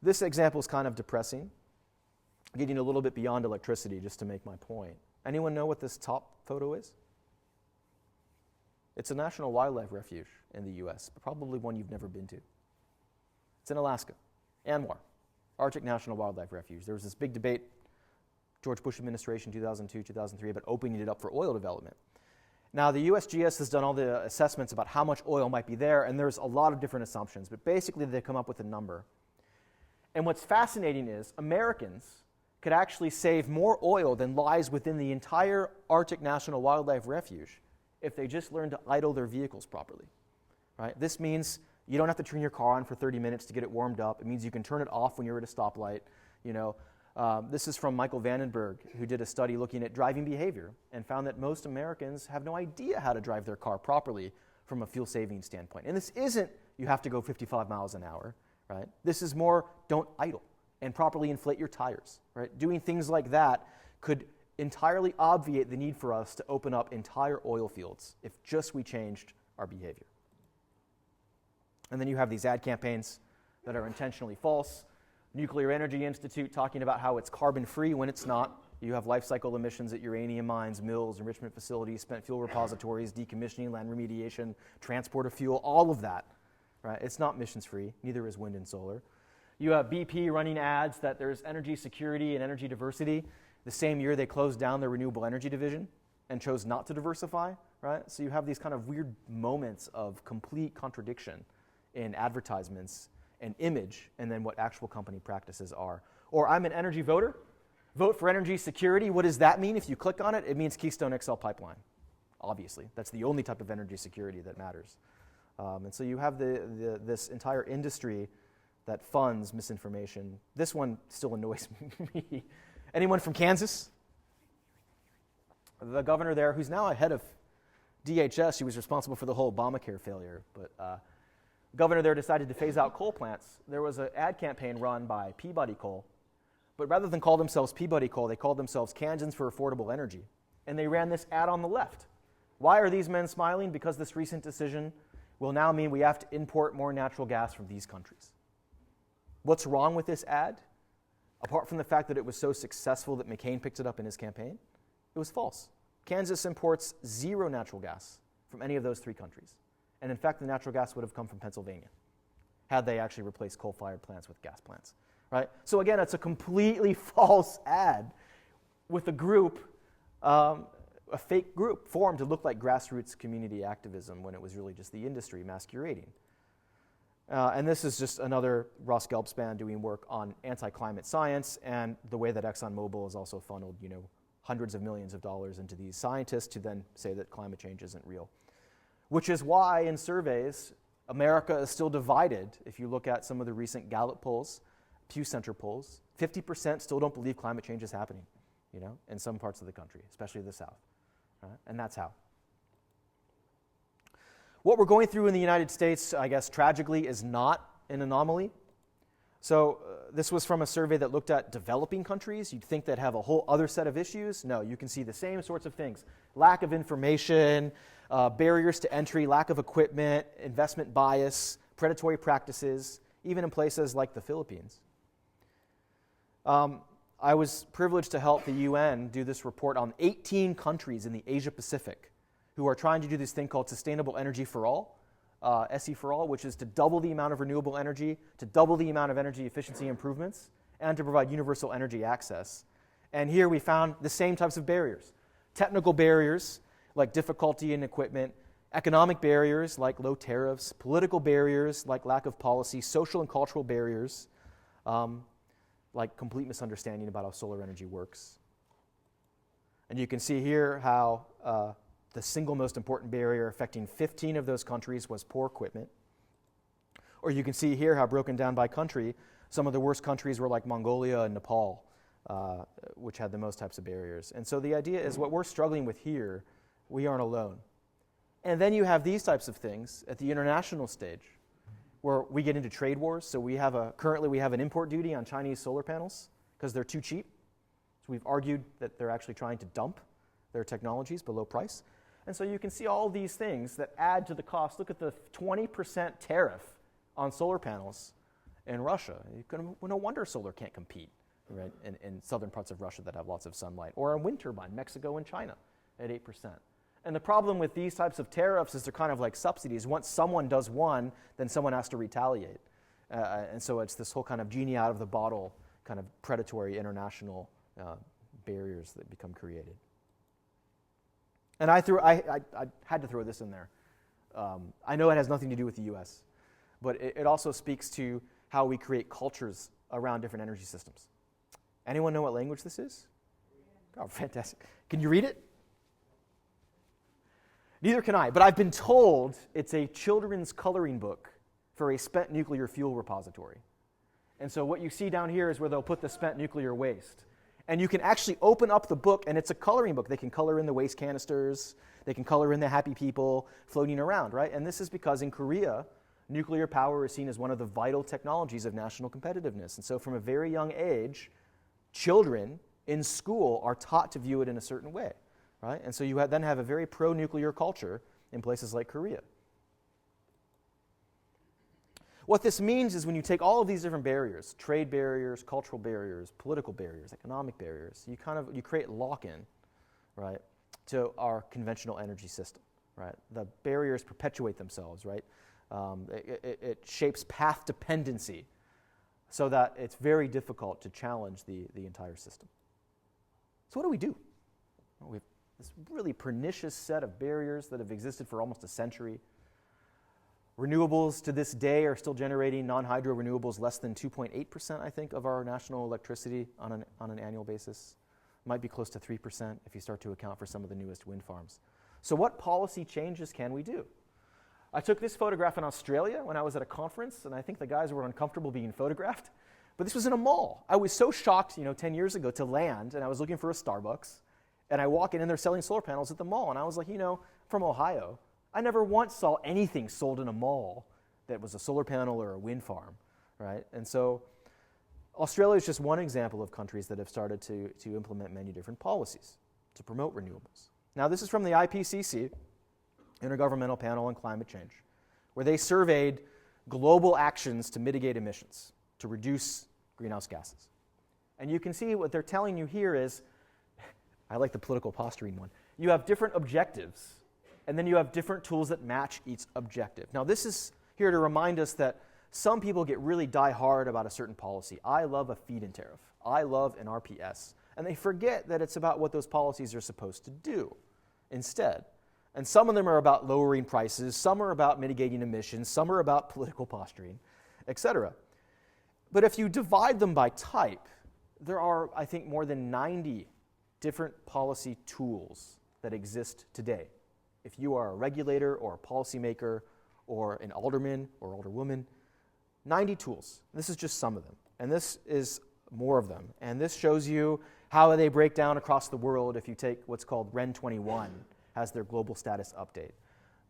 This example is kind of depressing, getting a little bit beyond electricity just to make my point. Anyone know what this top photo is? It's a national wildlife refuge in the U.S., but probably one you've never been to. It's in Alaska. ANWR, Arctic National Wildlife Refuge. There was this big debate George Bush administration, 2002, 2003, about opening it up for oil development. Now, the USGS has done all the assessments about how much oil might be there, and there's a lot of different assumptions, but basically they come up with a number. And what's fascinating is Americans could actually save more oil than lies within the entire Arctic National Wildlife Refuge if they just learned to idle their vehicles properly. Right? This means you don't have to turn your car on for 30 minutes to get it warmed up. It means you can turn it off when you're at a stoplight. This is from Michael Vandenberg, who did a study looking at driving behavior and found that most Americans have no idea how to drive their car properly from a fuel-saving standpoint. And this isn't you have to go 55 miles an hour. Right? This is more don't idle and properly inflate your tires. Right? Doing things like that could entirely obviate the need for us to open up entire oil fields if just we changed our behavior. And then you have these ad campaigns that are intentionally false. Nuclear Energy Institute talking about how it's carbon-free when it's not. You have life cycle emissions at uranium mines, mills, enrichment facilities, spent fuel repositories, decommissioning, land remediation, transport of fuel, all of that. Right? It's not emissions-free. Neither is wind and solar. You have BP running ads that there's energy security and energy diversity. The same year they closed down their renewable energy division and chose not to diversify. Right? So you have these kind of weird moments of complete contradiction in advertisements and image, and then what actual company practices are. Or I'm an energy voter. Vote for energy security. What does that mean? If you click on it, it means Keystone XL pipeline. Obviously, that's the only type of energy security that matters. And so you have this entire industry that funds misinformation. This one still annoys me. Anyone from Kansas? The governor there, who's now ahead of DHS, who was responsible for the whole Obamacare failure, but the governor there decided to phase out coal plants. There was an ad campaign run by Peabody Coal, but rather than call themselves Peabody Coal, they called themselves Kansans for Affordable Energy. And they ran this ad on the left. Why are these men smiling? Because this recent decision will now mean we have to import more natural gas from these countries. What's wrong with this ad? Apart from the fact that it was so successful that McCain picked it up in his campaign, it was false. Kansas imports zero natural gas from any of those three countries. And in fact, the natural gas would have come from Pennsylvania had they actually replaced coal-fired plants with gas plants. Right? So again, it's a completely false ad with a group, a fake group formed to look like grassroots community activism when it was really just the industry masquerading. And this is just another Ross Gelbspan doing work on anti-climate science and the way that ExxonMobil has also funneled, hundreds of millions of dollars into these scientists to then say that climate change isn't real. Which is why in surveys, America is still divided. If you look at some of the recent Gallup polls, Pew Center polls, 50% still don't believe climate change is happening, in some parts of the country, especially the South. Right? And that's how. What we're going through in the United States, I guess, tragically, is not an anomaly. So this was from a survey that looked at developing countries. You'd think they'd have a whole other set of issues. No, you can see the same sorts of things. Lack of information, barriers to entry, lack of equipment, investment bias, predatory practices, even in places like the Philippines. I was privileged to help the UN do this report on 18 countries in the Asia Pacific who are trying to do this thing called Sustainable Energy for All, SE for All, which is to double the amount of renewable energy, to double the amount of energy efficiency improvements, and to provide universal energy access. And here we found the same types of barriers. Technical barriers, like difficulty in equipment, economic barriers, like low tariffs, political barriers, like lack of policy, social and cultural barriers, like complete misunderstanding about how solar energy works. And you can see here how the single most important barrier affecting 15 of those countries was poor equipment. Or you can see here how broken down by country, some of the worst countries were like Mongolia and Nepal, which had the most types of barriers. And so the idea is what we're struggling with here, we aren't alone. And then you have these types of things at the international stage, where we get into trade wars. So currently we have an import duty on Chinese solar panels because they're too cheap. So we've argued that they're actually trying to dump their technologies below price. And so you can see all these things that add to the cost. Look at the 20% tariff on solar panels in Russia. No wonder solar can't compete, right, in southern parts of Russia that have lots of sunlight. Or a wind turbine, Mexico and China at 8%. And the problem with these types of tariffs is they're kind of like subsidies. Once someone does one, then someone has to retaliate. And so it's this whole kind of genie out of the bottle kind of predatory international barriers that become created. And I had to throw this in there. I know it has nothing to do with the U.S., but it also speaks to how we create cultures around different energy systems. Anyone know what language this is? Oh, fantastic. Can you read it? Neither can I, but I've been told it's a children's coloring book for a spent nuclear fuel repository. And so what you see down here is where they'll put the spent nuclear waste. And you can actually open up the book, and it's a coloring book. They can color in the waste canisters. They can color in the happy people floating around, right? And this is because in Korea, nuclear power is seen as one of the vital technologies of national competitiveness. And so from a very young age, children in school are taught to view it in a certain way, right? And so you then have a very pro-nuclear culture in places like Korea. What this means is when you take all of these different barriers, trade barriers, cultural barriers, political barriers, economic barriers, you create lock-in, right, to our conventional energy system, right? The barriers perpetuate themselves, right? It shapes path dependency so that it's very difficult to challenge the entire system. So what do? Well, we have this really pernicious set of barriers that have existed for almost a century. Renewables to this day are still generating non-hydro renewables less than 2.8%, I think, of our national electricity on an annual basis. Might be close to 3% if you start to account for some of the newest wind farms. So what policy changes can we do? I took this photograph in Australia when I was at a conference, and I think the guys were uncomfortable being photographed. But this was in a mall. I was so shocked, 10 years ago to land, and I was looking for a Starbucks, and I walk in, and they're selling solar panels at the mall. And I was like, from Ohio, I never once saw anything sold in a mall that was a solar panel or a wind farm, right? And so Australia is just one example of countries that have started to implement many different policies to promote renewables. Now, this is from the IPCC, Intergovernmental Panel on Climate Change, where they surveyed global actions to mitigate emissions, to reduce greenhouse gases. And you can see what they're telling you here is, I like the political posturing one, you have different objectives, and then you have different tools that match each objective. Now, this is here to remind us that some people get really die-hard about a certain policy. I love a feed-in tariff. I love an RPS. And they forget that it's about what those policies are supposed to do instead. And some of them are about lowering prices, some are about mitigating emissions, some are about political posturing, etc. But if you divide them by type, there are, I think, more than 90 different policy tools that exist today. If you are a regulator or a policymaker or an alderman or alderwoman, 90 tools. This is just some of them. And this is more of them. And this shows you how they break down across the world if you take what's called REN 21 as their global status update.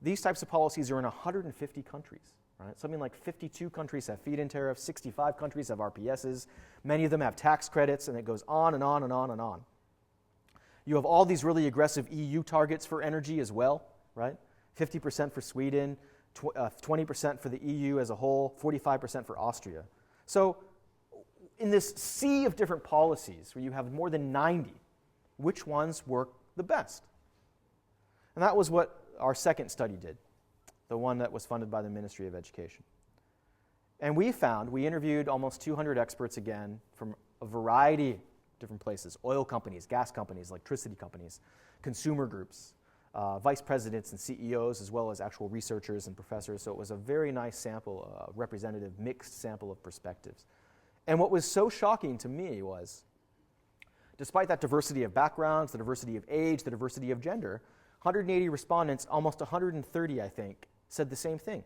These types of policies are in 150 countries. Right? Something like 52 countries have feed-in tariffs, 65 countries have RPSs, many of them have tax credits, and it goes on and on and on and on. You have all these really aggressive EU targets for energy as well, right? 50% for Sweden, 20% for the EU as a whole, 45% for Austria. So in this sea of different policies where you have more than 90, which ones work the best? And that was what our second study did, the one that was funded by the Ministry of Education. And we interviewed almost 200 experts again from a variety of different places, oil companies, gas companies, electricity companies, consumer groups, vice presidents and CEOs, as well as actual researchers and professors. So it was a very nice sample, representative, mixed sample of perspectives. And what was so shocking to me was, despite that diversity of backgrounds, the diversity of age, the diversity of gender, 180 respondents, almost 130, I think, said the same thing.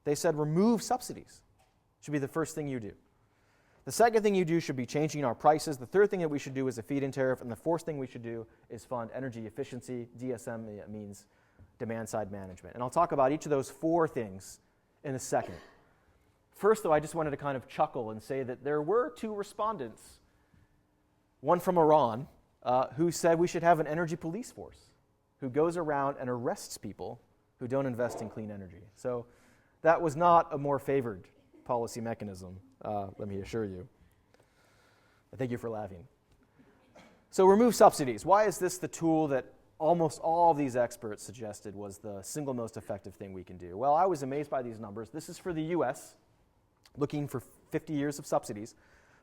They said remove subsidies should be the first thing you do. The second thing you do should be changing our prices. The third thing that we should do is a feed-in tariff. And the fourth thing we should do is fund energy efficiency. DSM means demand-side management. And I'll talk about each of those four things in a second. First, though, I just wanted to kind of chuckle and say that there were two respondents, one from Iran, who said we should have an energy police force who goes around and arrests people who don't invest in clean energy. So that was not a more favored policy mechanism, let me assure you. Thank you for laughing. So remove subsidies. Why is this the tool that almost all of these experts suggested was the single most effective thing we can do? Well, I was amazed by these numbers. This is for the US, looking for 50 years of subsidies.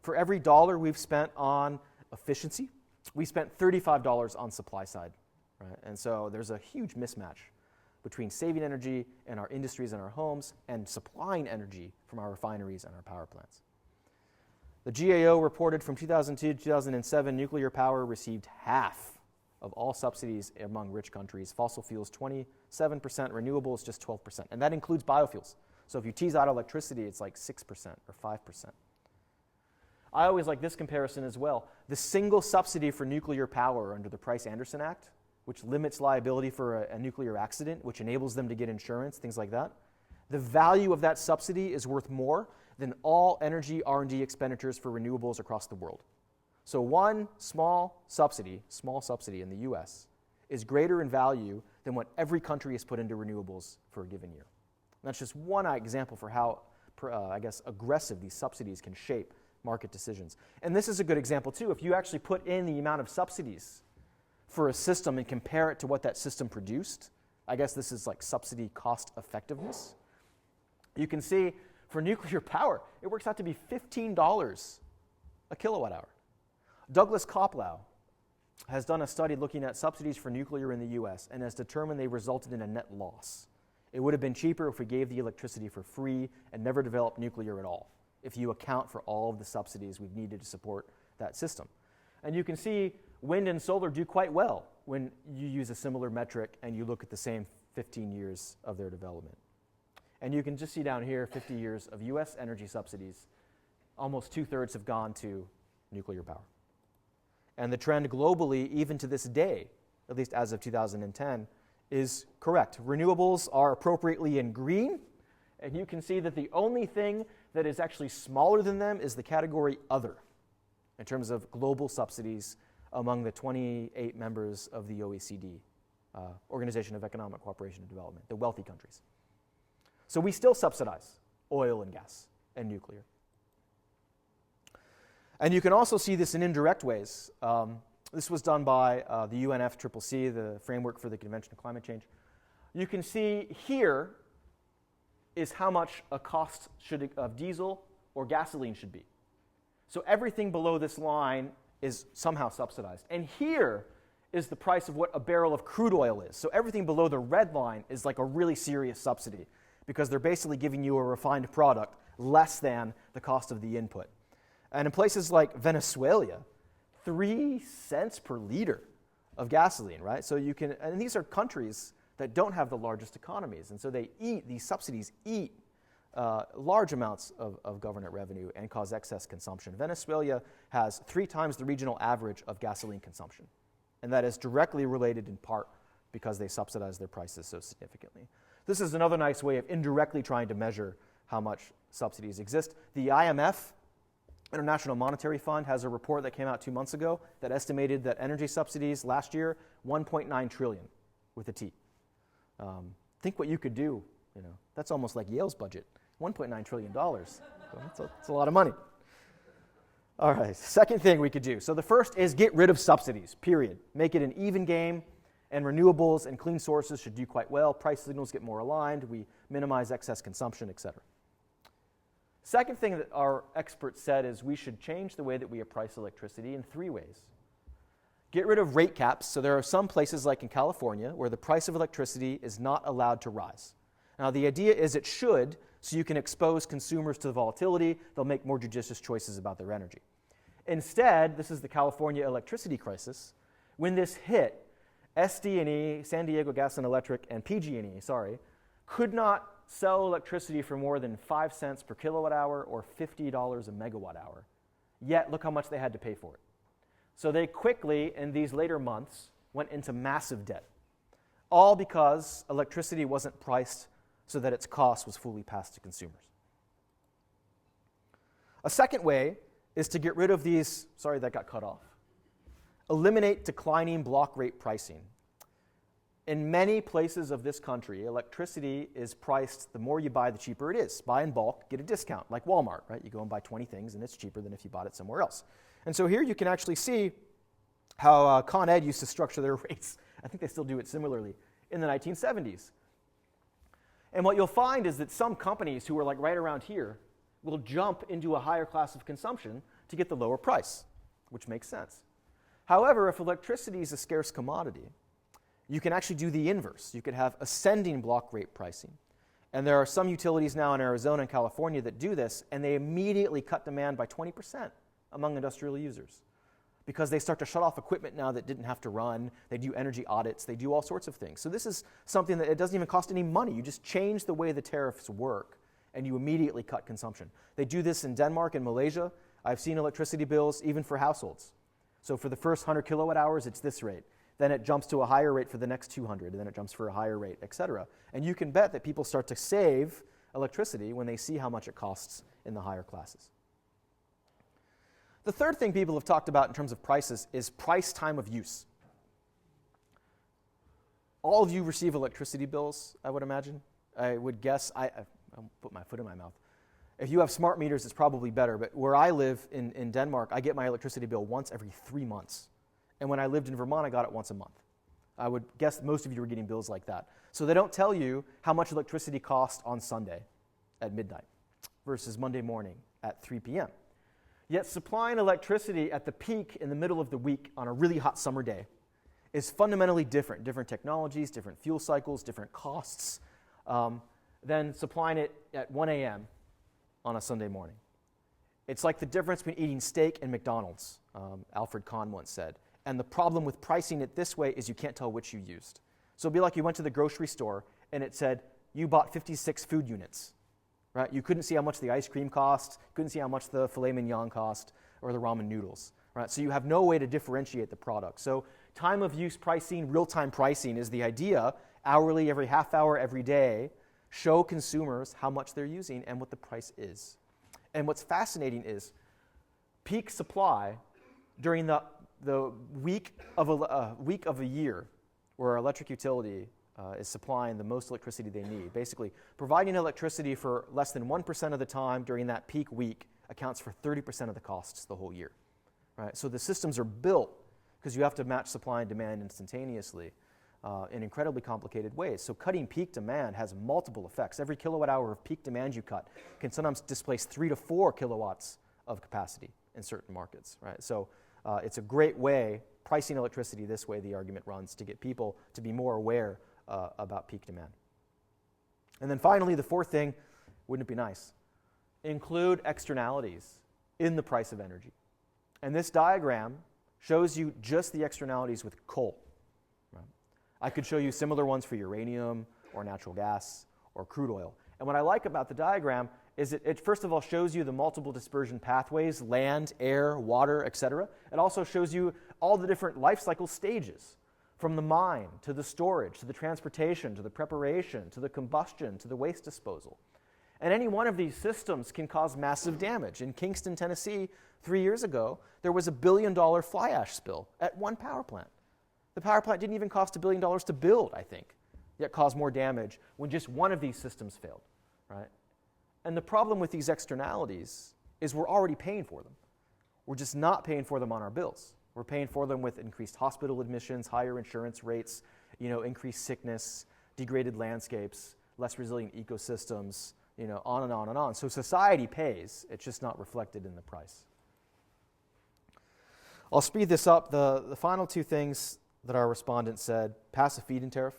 For every dollar we've spent on efficiency, we spent $35 on supply side, right? And so there's a huge mismatch between saving energy in our industries and our homes and supplying energy from our refineries and our power plants. The GAO reported from 2002 to 2007, nuclear power received half of all subsidies among rich countries. Fossil fuels, 27%, renewables, just 12%. And that includes biofuels. So if you tease out electricity, it's like 6% or 5%. I always like this comparison as well. The single subsidy for nuclear power under the Price-Anderson Act, which limits liability for a nuclear accident, which enables them to get insurance, things like that. The value of that subsidy is worth more than all energy R&D expenditures for renewables across the world. So one small subsidy in the US is greater in value than what every country has put into renewables for a given year. And that's just one example for how, aggressive these subsidies can shape market decisions. And this is a good example too. If you actually put in the amount of subsidies for a system and compare it to what that system produced, I guess this is like subsidy cost effectiveness. You can see for nuclear power, it works out to be $15 a kilowatt hour. Douglas Koplow has done a study looking at subsidies for nuclear in the US and has determined they resulted in a net loss. It would have been cheaper if we gave the electricity for free and never developed nuclear at all, if you account for all of the subsidies we've needed to support that system. And you can see wind and solar do quite well when you use a similar metric and you look at the same 15 years of their development. And you can just see down here 50 years of US energy subsidies. Almost 2/3 have gone to nuclear power. And the trend globally, even to this day, at least as of 2010, is correct. Renewables are appropriately in green, and you can see that the only thing that is actually smaller than them is the category other, in terms of global subsidies among the 28 members of the OECD, Organization of Economic Cooperation and Development, the wealthy countries. So we still subsidize oil and gas and nuclear. And you can also see this in indirect ways. This was done by the UNFCCC, the Framework for the Convention on Climate Change. You can see here is how much a cost of diesel or gasoline should be. So everything below this line is somehow subsidized. And here is the price of what a barrel of crude oil is. So everything below the red line is like a really serious subsidy, because they're basically giving you a refined product less than the cost of the input. And in places like Venezuela, 3 cents per liter of gasoline, right? So you can, and these are countries that don't have the largest economies, and so these subsidies eat large amounts of government revenue and cause excess consumption. Venezuela has 3 times the regional average of gasoline consumption, and that is directly related in part because they subsidize their prices so significantly. This is another nice way of indirectly trying to measure how much subsidies exist. The IMF, International Monetary Fund, has a report that came out 2 months ago that estimated that energy subsidies last year, 1.9 trillion with a T. Think what you could do, that's almost like Yale's budget, $1.9 trillion. So that's a lot of money. All right, second thing we could do. So the first is get rid of subsidies, period. Make it an even game, and renewables and clean sources should do quite well. Price signals get more aligned. We minimize excess consumption, et cetera. Second thing that our experts said is we should change the way that we price electricity in 3 ways. Get rid of rate caps. So there are some places like in California where the price of electricity is not allowed to rise. Now the idea is it should, so you can expose consumers to the volatility. They'll make more judicious choices about their energy. Instead, this is the California electricity crisis. When this hit, SD&E, San Diego Gas and Electric, and PG&E, could not sell electricity for more than 5 cents per kilowatt hour or $50 a megawatt hour. Yet, look how much they had to pay for it. So they quickly, in these later months, went into massive debt, all because electricity wasn't priced so that its cost was fully passed to consumers. A second way is to get rid of these, that got cut off. Eliminate declining block rate pricing. In many places of this country, electricity is priced, the more you buy, the cheaper it is. Buy in bulk, get a discount, like Walmart, right? You go and buy 20 things, and it's cheaper than if you bought it somewhere else. And so here you can actually see how Con Ed used to structure their rates. I think they still do it similarly in the 1970s. And what you'll find is that some companies who are like right around here will jump into a higher class of consumption to get the lower price, which makes sense. However, if electricity is a scarce commodity, you can actually do the inverse. You could have ascending block rate pricing. And there are some utilities now in Arizona and California that do this, and they immediately cut demand by 20% among industrial users because they start to shut off equipment now that didn't have to run. They do energy audits. They do all sorts of things. So this is something that it doesn't even cost any money. You just change the way the tariffs work, and you immediately cut consumption. They do this in Denmark and Malaysia. I've seen electricity bills even for households. So for the first 100 kilowatt hours, it's this rate. Then it jumps to a higher rate for the next 200, and then it jumps for a higher rate, et cetera. And you can bet that people start to save electricity when they see how much it costs in the higher classes. The third thing people have talked about in terms of prices is price time of use. All of you receive electricity bills, I would imagine. I would guess, I'll put my foot in my mouth. If you have smart meters, it's probably better. But where I live in Denmark, I get my electricity bill once every 3 months. And when I lived in Vermont, I got it once a month. I would guess most of you are getting bills like that. So they don't tell you how much electricity costs on Sunday at midnight versus Monday morning at 3 p.m. Yet supplying electricity at the peak in the middle of the week on a really hot summer day is fundamentally different. Different technologies, different fuel cycles, different costs than supplying it at 1 a.m. on a Sunday morning. It's like the difference between eating steak and McDonald's, Alfred Kahn once said. And the problem with pricing it this way is you can't tell which you used. So it'd be like you went to the grocery store and it said you bought 56 food units, right? You couldn't see how much the ice cream cost, couldn't see how much the filet mignon cost, or the ramen noodles, right? So you have no way to differentiate the product. So time of use pricing, real-time pricing is the idea, hourly, every half hour, every day, show consumers how much they're using and what the price is. And what's fascinating is peak supply during the week of a year where our electric utility is supplying the most electricity they need. Basically, providing electricity for less than 1% of the time during that peak week accounts for 30% of the costs the whole year. Right? So the systems are built because you have to match supply and demand instantaneously in incredibly complicated ways. So cutting peak demand has multiple effects. Every kilowatt hour of peak demand you cut can sometimes displace 3 to 4 kilowatts of capacity in certain markets. Right? So it's a great way, pricing electricity this way, the argument runs, to get people to be more aware about peak demand. And then finally, the fourth thing, wouldn't it be nice? Include externalities in the price of energy. And this diagram shows you just the externalities with coal. Right? I could show you similar ones for uranium or natural gas or crude oil. And what I like about the diagram is it first of all shows you the multiple dispersion pathways, land, air, water, etc. It also shows you all the different life cycle stages, from the mine to the storage, to the transportation, to the preparation, to the combustion, to the waste disposal. And any one of these systems can cause massive damage. In Kingston, Tennessee, 3 years ago, there was $1 billion fly ash spill at one power plant. The power plant didn't even cost $1 billion to build, I think, yet caused more damage when just one of these systems failed, right? And the problem with these externalities is we're already paying for them. We're just not paying for them on our bills. We're paying for them with increased hospital admissions, higher insurance rates, increased sickness, degraded landscapes, less resilient ecosystems, on and on and on. So society pays. It's just not reflected in the price. I'll speed this up. The final two things that our respondents said: pass a feed-in tariff.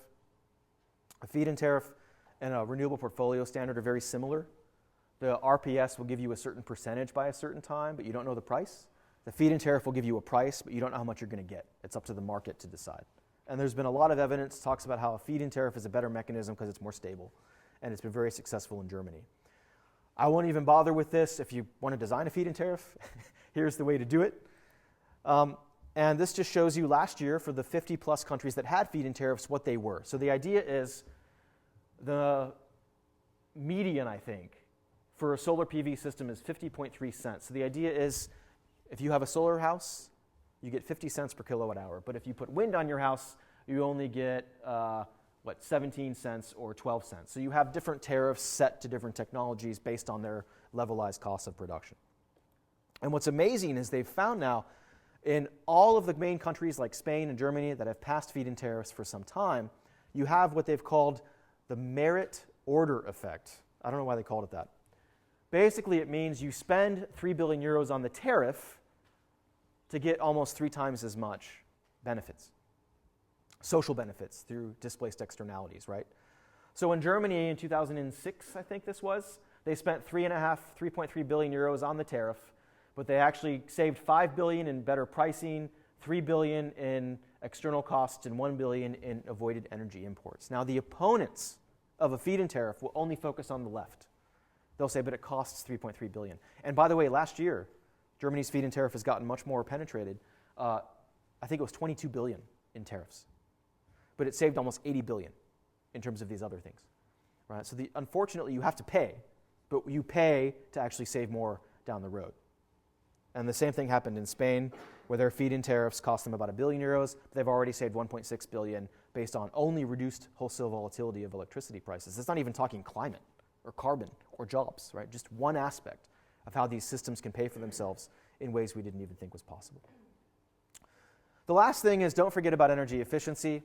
A feed-in tariff and a renewable portfolio standard are very similar. The RPS will give you a certain percentage by a certain time, but you don't know the price. The feed-in tariff will give you a price, but you don't know how much you're going to get. It's up to the market to decide. And there's been a lot of evidence that talks about how a feed-in tariff is a better mechanism because it's more stable, and it's been very successful in Germany. I won't even bother with this. If you want to design a feed-in tariff, here's the way to do it. And this just shows you last year for the 50-plus countries that had feed-in tariffs what they were. So the idea is the median, I think, for a solar PV system is 50.3 cents. So the idea is if you have a solar house, you get 50 cents per kilowatt hour. But if you put wind on your house, you only get, 17 cents or 12 cents. So you have different tariffs set to different technologies based on their levelized cost of production. And what's amazing is they've found now in all of the main countries like Spain and Germany that have passed feed-in tariffs for some time, you have what they've called the merit order effect. I don't know why they called it that. Basically, it means you spend 3 billion euros on the tariff to get almost 3 times as much benefits, social benefits through displaced externalities, right? So in Germany in 2006, I think this was, they spent 3.3 billion euros on the tariff, but they actually saved 5 billion in better pricing, 3 billion in external costs, and 1 billion in avoided energy imports. Now, the opponents of a feed-in tariff will only focus on the left. They'll say, but it costs 3.3 billion. And by the way, last year, Germany's feed-in tariff has gotten much more penetrated. I think it was 22 billion in tariffs. But it saved almost 80 billion in terms of these other things. Right? So unfortunately, you have to pay, but you pay to actually save more down the road. And the same thing happened in Spain, where their feed-in tariffs cost them about €1 billion, but they've already saved 1.6 billion based on only reduced wholesale volatility of electricity prices. It's not even talking climate or carbon or jobs, right? Just one aspect of how these systems can pay for themselves in ways we didn't even think was possible. The last thing is, don't forget about energy efficiency.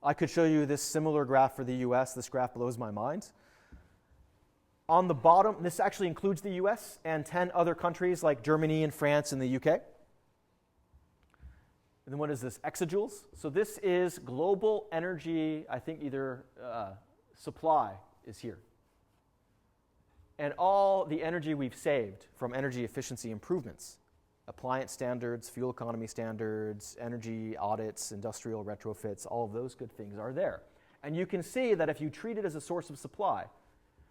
I could show you this similar graph for the US. This graph blows my mind. On the bottom, this actually includes the US and 10 other countries like Germany and France and the UK. And then what is this? Exajoules. So this is global energy, I think either supply is here. And all the energy we've saved from energy efficiency improvements, appliance standards, fuel economy standards, energy audits, industrial retrofits, all of those good things are there. And you can see that if you treat it as a source of supply,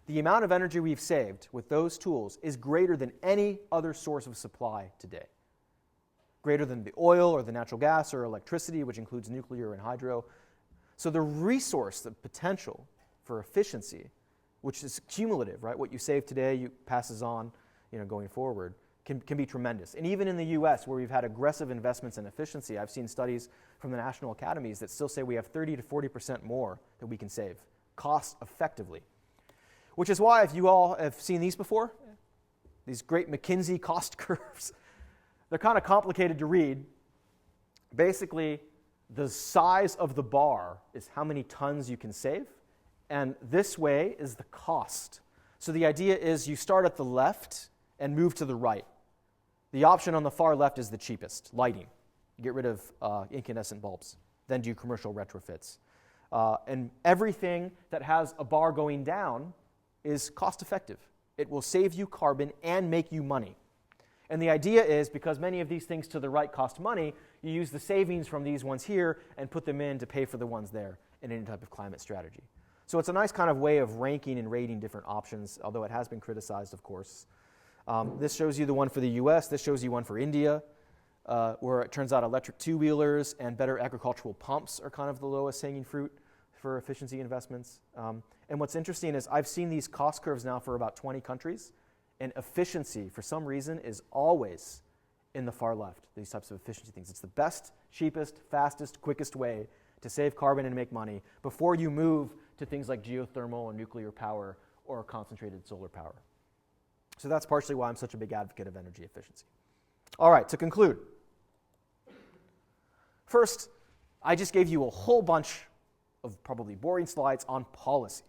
the amount of energy we've saved with those tools is greater than any other source of supply today. Greater than the oil or the natural gas or electricity, which includes nuclear and hydro. So the resource, the potential for efficiency, which is cumulative, right? What you save today passes on, going forward, can be tremendous. And even in the US, where we've had aggressive investments in efficiency, I've seen studies from the national academies that still say we have 30 to 40% more that we can save cost effectively. Which is why, if you all have seen these before, these great McKinsey cost curves, they're kind of complicated to read. Basically, the size of the bar is how many tons you can save, and this way is the cost. So the idea is you start at the left and move to the right. The option on the far left is the cheapest, lighting. Get rid of incandescent bulbs, then do commercial retrofits. And everything that has a bar going down is cost effective. It will save you carbon and make you money. And the idea is, because many of these things to the right cost money, you use the savings from these ones here and put them in to pay for the ones there in any type of climate strategy. So it's a nice kind of way of ranking and rating different options, although it has been criticized, of course. This shows you the one for the US. This shows you one for India, where it turns out electric two-wheelers and better agricultural pumps are kind of the lowest hanging fruit for efficiency investments. And what's interesting is I've seen these cost curves now for about 20 countries, and efficiency, for some reason, is always in the far left, these types of efficiency things. It's the best, cheapest, fastest, quickest way to save carbon and make money before you move to things like geothermal and nuclear power or concentrated solar power. So that's partially why I'm such a big advocate of energy efficiency. All right, to conclude. First, I just gave you a whole bunch of probably boring slides on policy.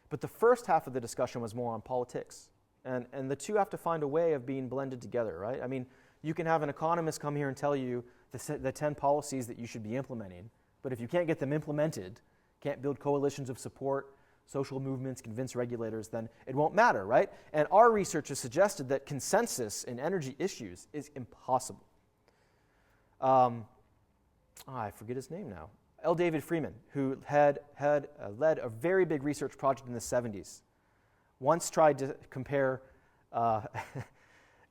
But the first half of the discussion was more on politics. And the two have to find a way of being blended together, right? I mean, you can have an economist come here and tell you the 10 policies that you should be implementing, but if you can't get them implemented, can't build coalitions of support, social movements, convince regulators, then it won't matter, right? And our research has suggested that consensus in energy issues is impossible. I forget his name now. L. David Freeman, who had led a very big research project in the 70s, once tried to compare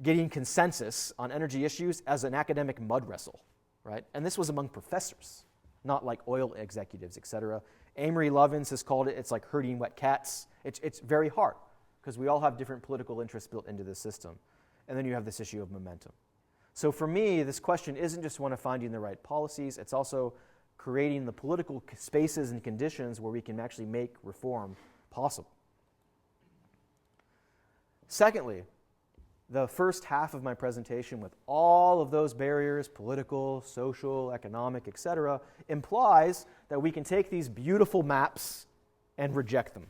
getting consensus on energy issues as an academic mud wrestle, right? And this was among professors, not like oil executives, et cetera. Amory Lovins has called it's like herding wet cats. It's very hard because we all have different political interests built into the system. And then you have this issue of momentum. So for me, this question isn't just one of finding the right policies, it's also creating the political spaces and conditions where we can actually make reform possible. Secondly, the first half of my presentation with all of those barriers, political, social, economic, etc., implies that we can take these beautiful maps and reject them.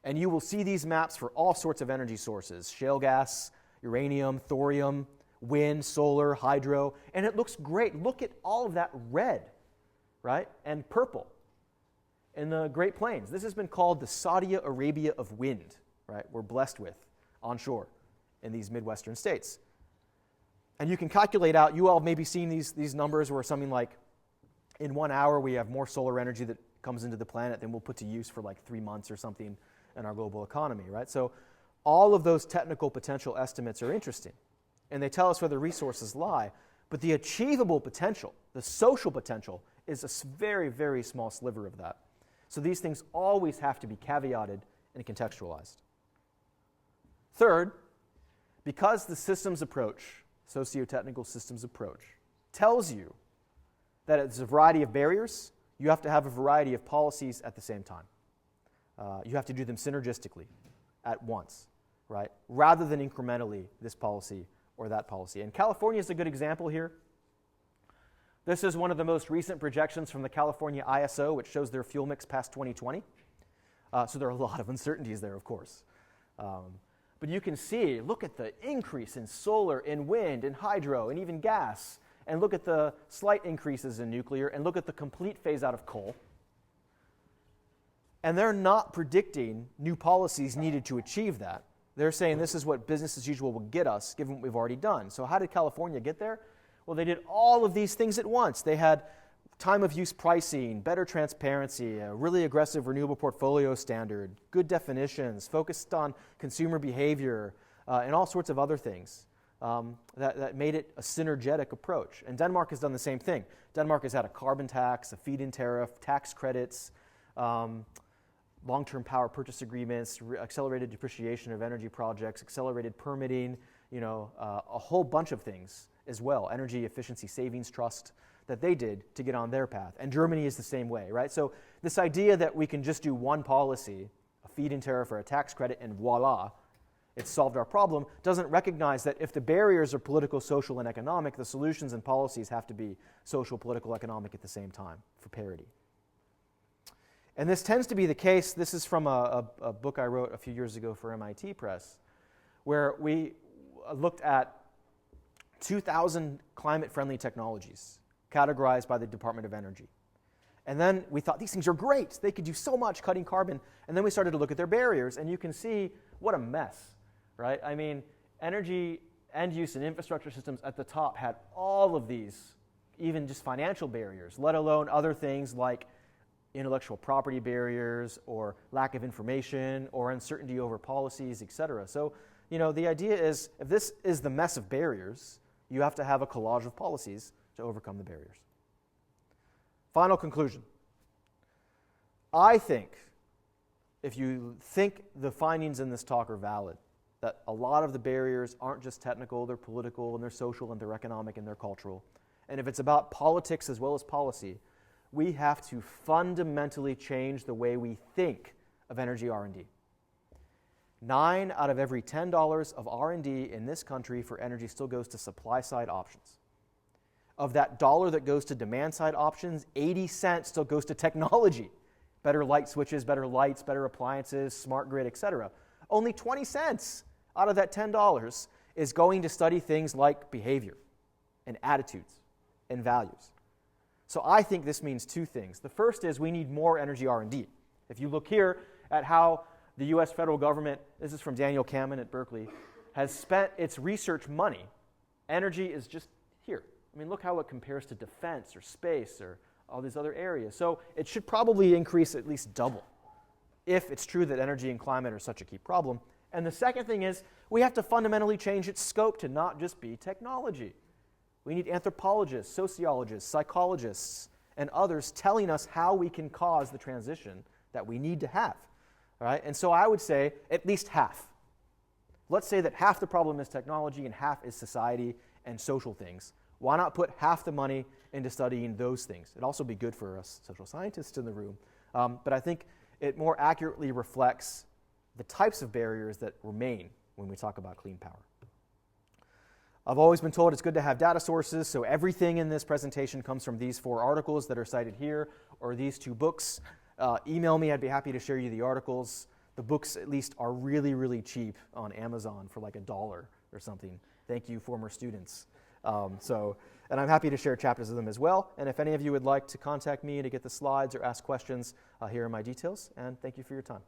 And you will see these maps for all sorts of energy sources, shale gas, uranium, thorium. wind, solar, hydro, and it looks great. Look at all of that red, right, and purple in the Great Plains. This has been called the Saudi Arabia of wind, right, we're blessed with onshore in these Midwestern states. And you can calculate out, you all have maybe seen these numbers where something like in 1 hour we have more solar energy that comes into the planet than we'll put to use for like 3 months or something in our global economy, right? So all of those technical potential estimates are interesting, and they tell us where the resources lie, but the achievable potential, the social potential, is a very, very small sliver of that. So these things always have to be caveated and contextualized. Third, because the systems approach, socio-technical systems approach, tells you that it's a variety of barriers, you have to have a variety of policies at the same time. You have to do them synergistically at once, right? Rather than incrementally, this policy or that policy. And California is a good example here. This is one of the most recent projections from the California ISO, which shows their fuel mix past 2020. So there are a lot of uncertainties there, of course. But you can see, look at the increase in solar, in wind, in hydro, and even gas. And look at the slight increases in nuclear, and look at the complete phase out of coal. And they're not predicting new policies needed to achieve that. They're saying this is what business as usual will get us, given what we've already done. So how did California get there? Well, they did all of these things at once. They had time of use pricing, better transparency, a really aggressive renewable portfolio standard, good definitions, focused on consumer behavior, and all sorts of other things that made it a synergetic approach. And Denmark has done the same thing. Denmark has had a carbon tax, a feed-in tariff, tax credits, long-term power purchase agreements, accelerated depreciation of energy projects, accelerated permitting, a whole bunch of things as well, energy efficiency savings trust that they did to get on their path. And Germany is the same way, right? So this idea that we can just do one policy, a feed-in tariff or a tax credit, and voila, it's solved our problem, doesn't recognize that if the barriers are political, social, and economic, the solutions and policies have to be social, political, economic at the same time for parity. And this tends to be the case. This is from a book I wrote a few years ago for MIT Press, where we looked at 2,000 climate-friendly technologies categorized by the Department of Energy. And then we thought, these things are great. They could do so much cutting carbon. And then we started to look at their barriers, and you can see what a mess, right? I mean, energy end use and infrastructure systems at the top had all of these, even just financial barriers, let alone other things like intellectual property barriers or lack of information or uncertainty over policies, et cetera. So, the idea is if this is the mess of barriers, you have to have a collage of policies to overcome the barriers. Final conclusion. I think, if you think the findings in this talk are valid, that a lot of the barriers aren't just technical, they're political, and they're social, and they're economic, and they're cultural. And if it's about politics as well as policy, we have to fundamentally change the way we think of energy R&D. 9 out of every $10 of R&D in this country for energy still goes to supply-side options. Of that dollar that goes to demand-side options, 80 cents still goes to technology. Better light switches, better lights, better appliances, smart grid, etc. Only 20 cents out of that $10 is going to study things like behavior and attitudes and values. So I think this means two things. The first is we need more energy R&D. If you look here at how the U.S. federal government, this is from Daniel Kamen at Berkeley, has spent its research money, energy is just here. I mean, look how it compares to defense or space or all these other areas. So it should probably increase at least double if it's true that energy and climate are such a key problem. And the second thing is we have to fundamentally change its scope to not just be technology. We need anthropologists, sociologists, psychologists, and others telling us how we can cause the transition that we need to have. All right? And so I would say at least half. Let's say that half the problem is technology and half is society and social things. Why not put half the money into studying those things? It'd also be good for us social scientists in the room. But I think it more accurately reflects the types of barriers that remain when we talk about clean power. I've always been told it's good to have data sources, so everything in this presentation comes from these 4 articles that are cited here, or these 2 books. Email me, I'd be happy to share you the articles. The books, at least, are really, really cheap on Amazon for like $1 or something. Thank you, former students. And I'm happy to share chapters of them as well. And if any of you would like to contact me to get the slides or ask questions, here are my details. And thank you for your time.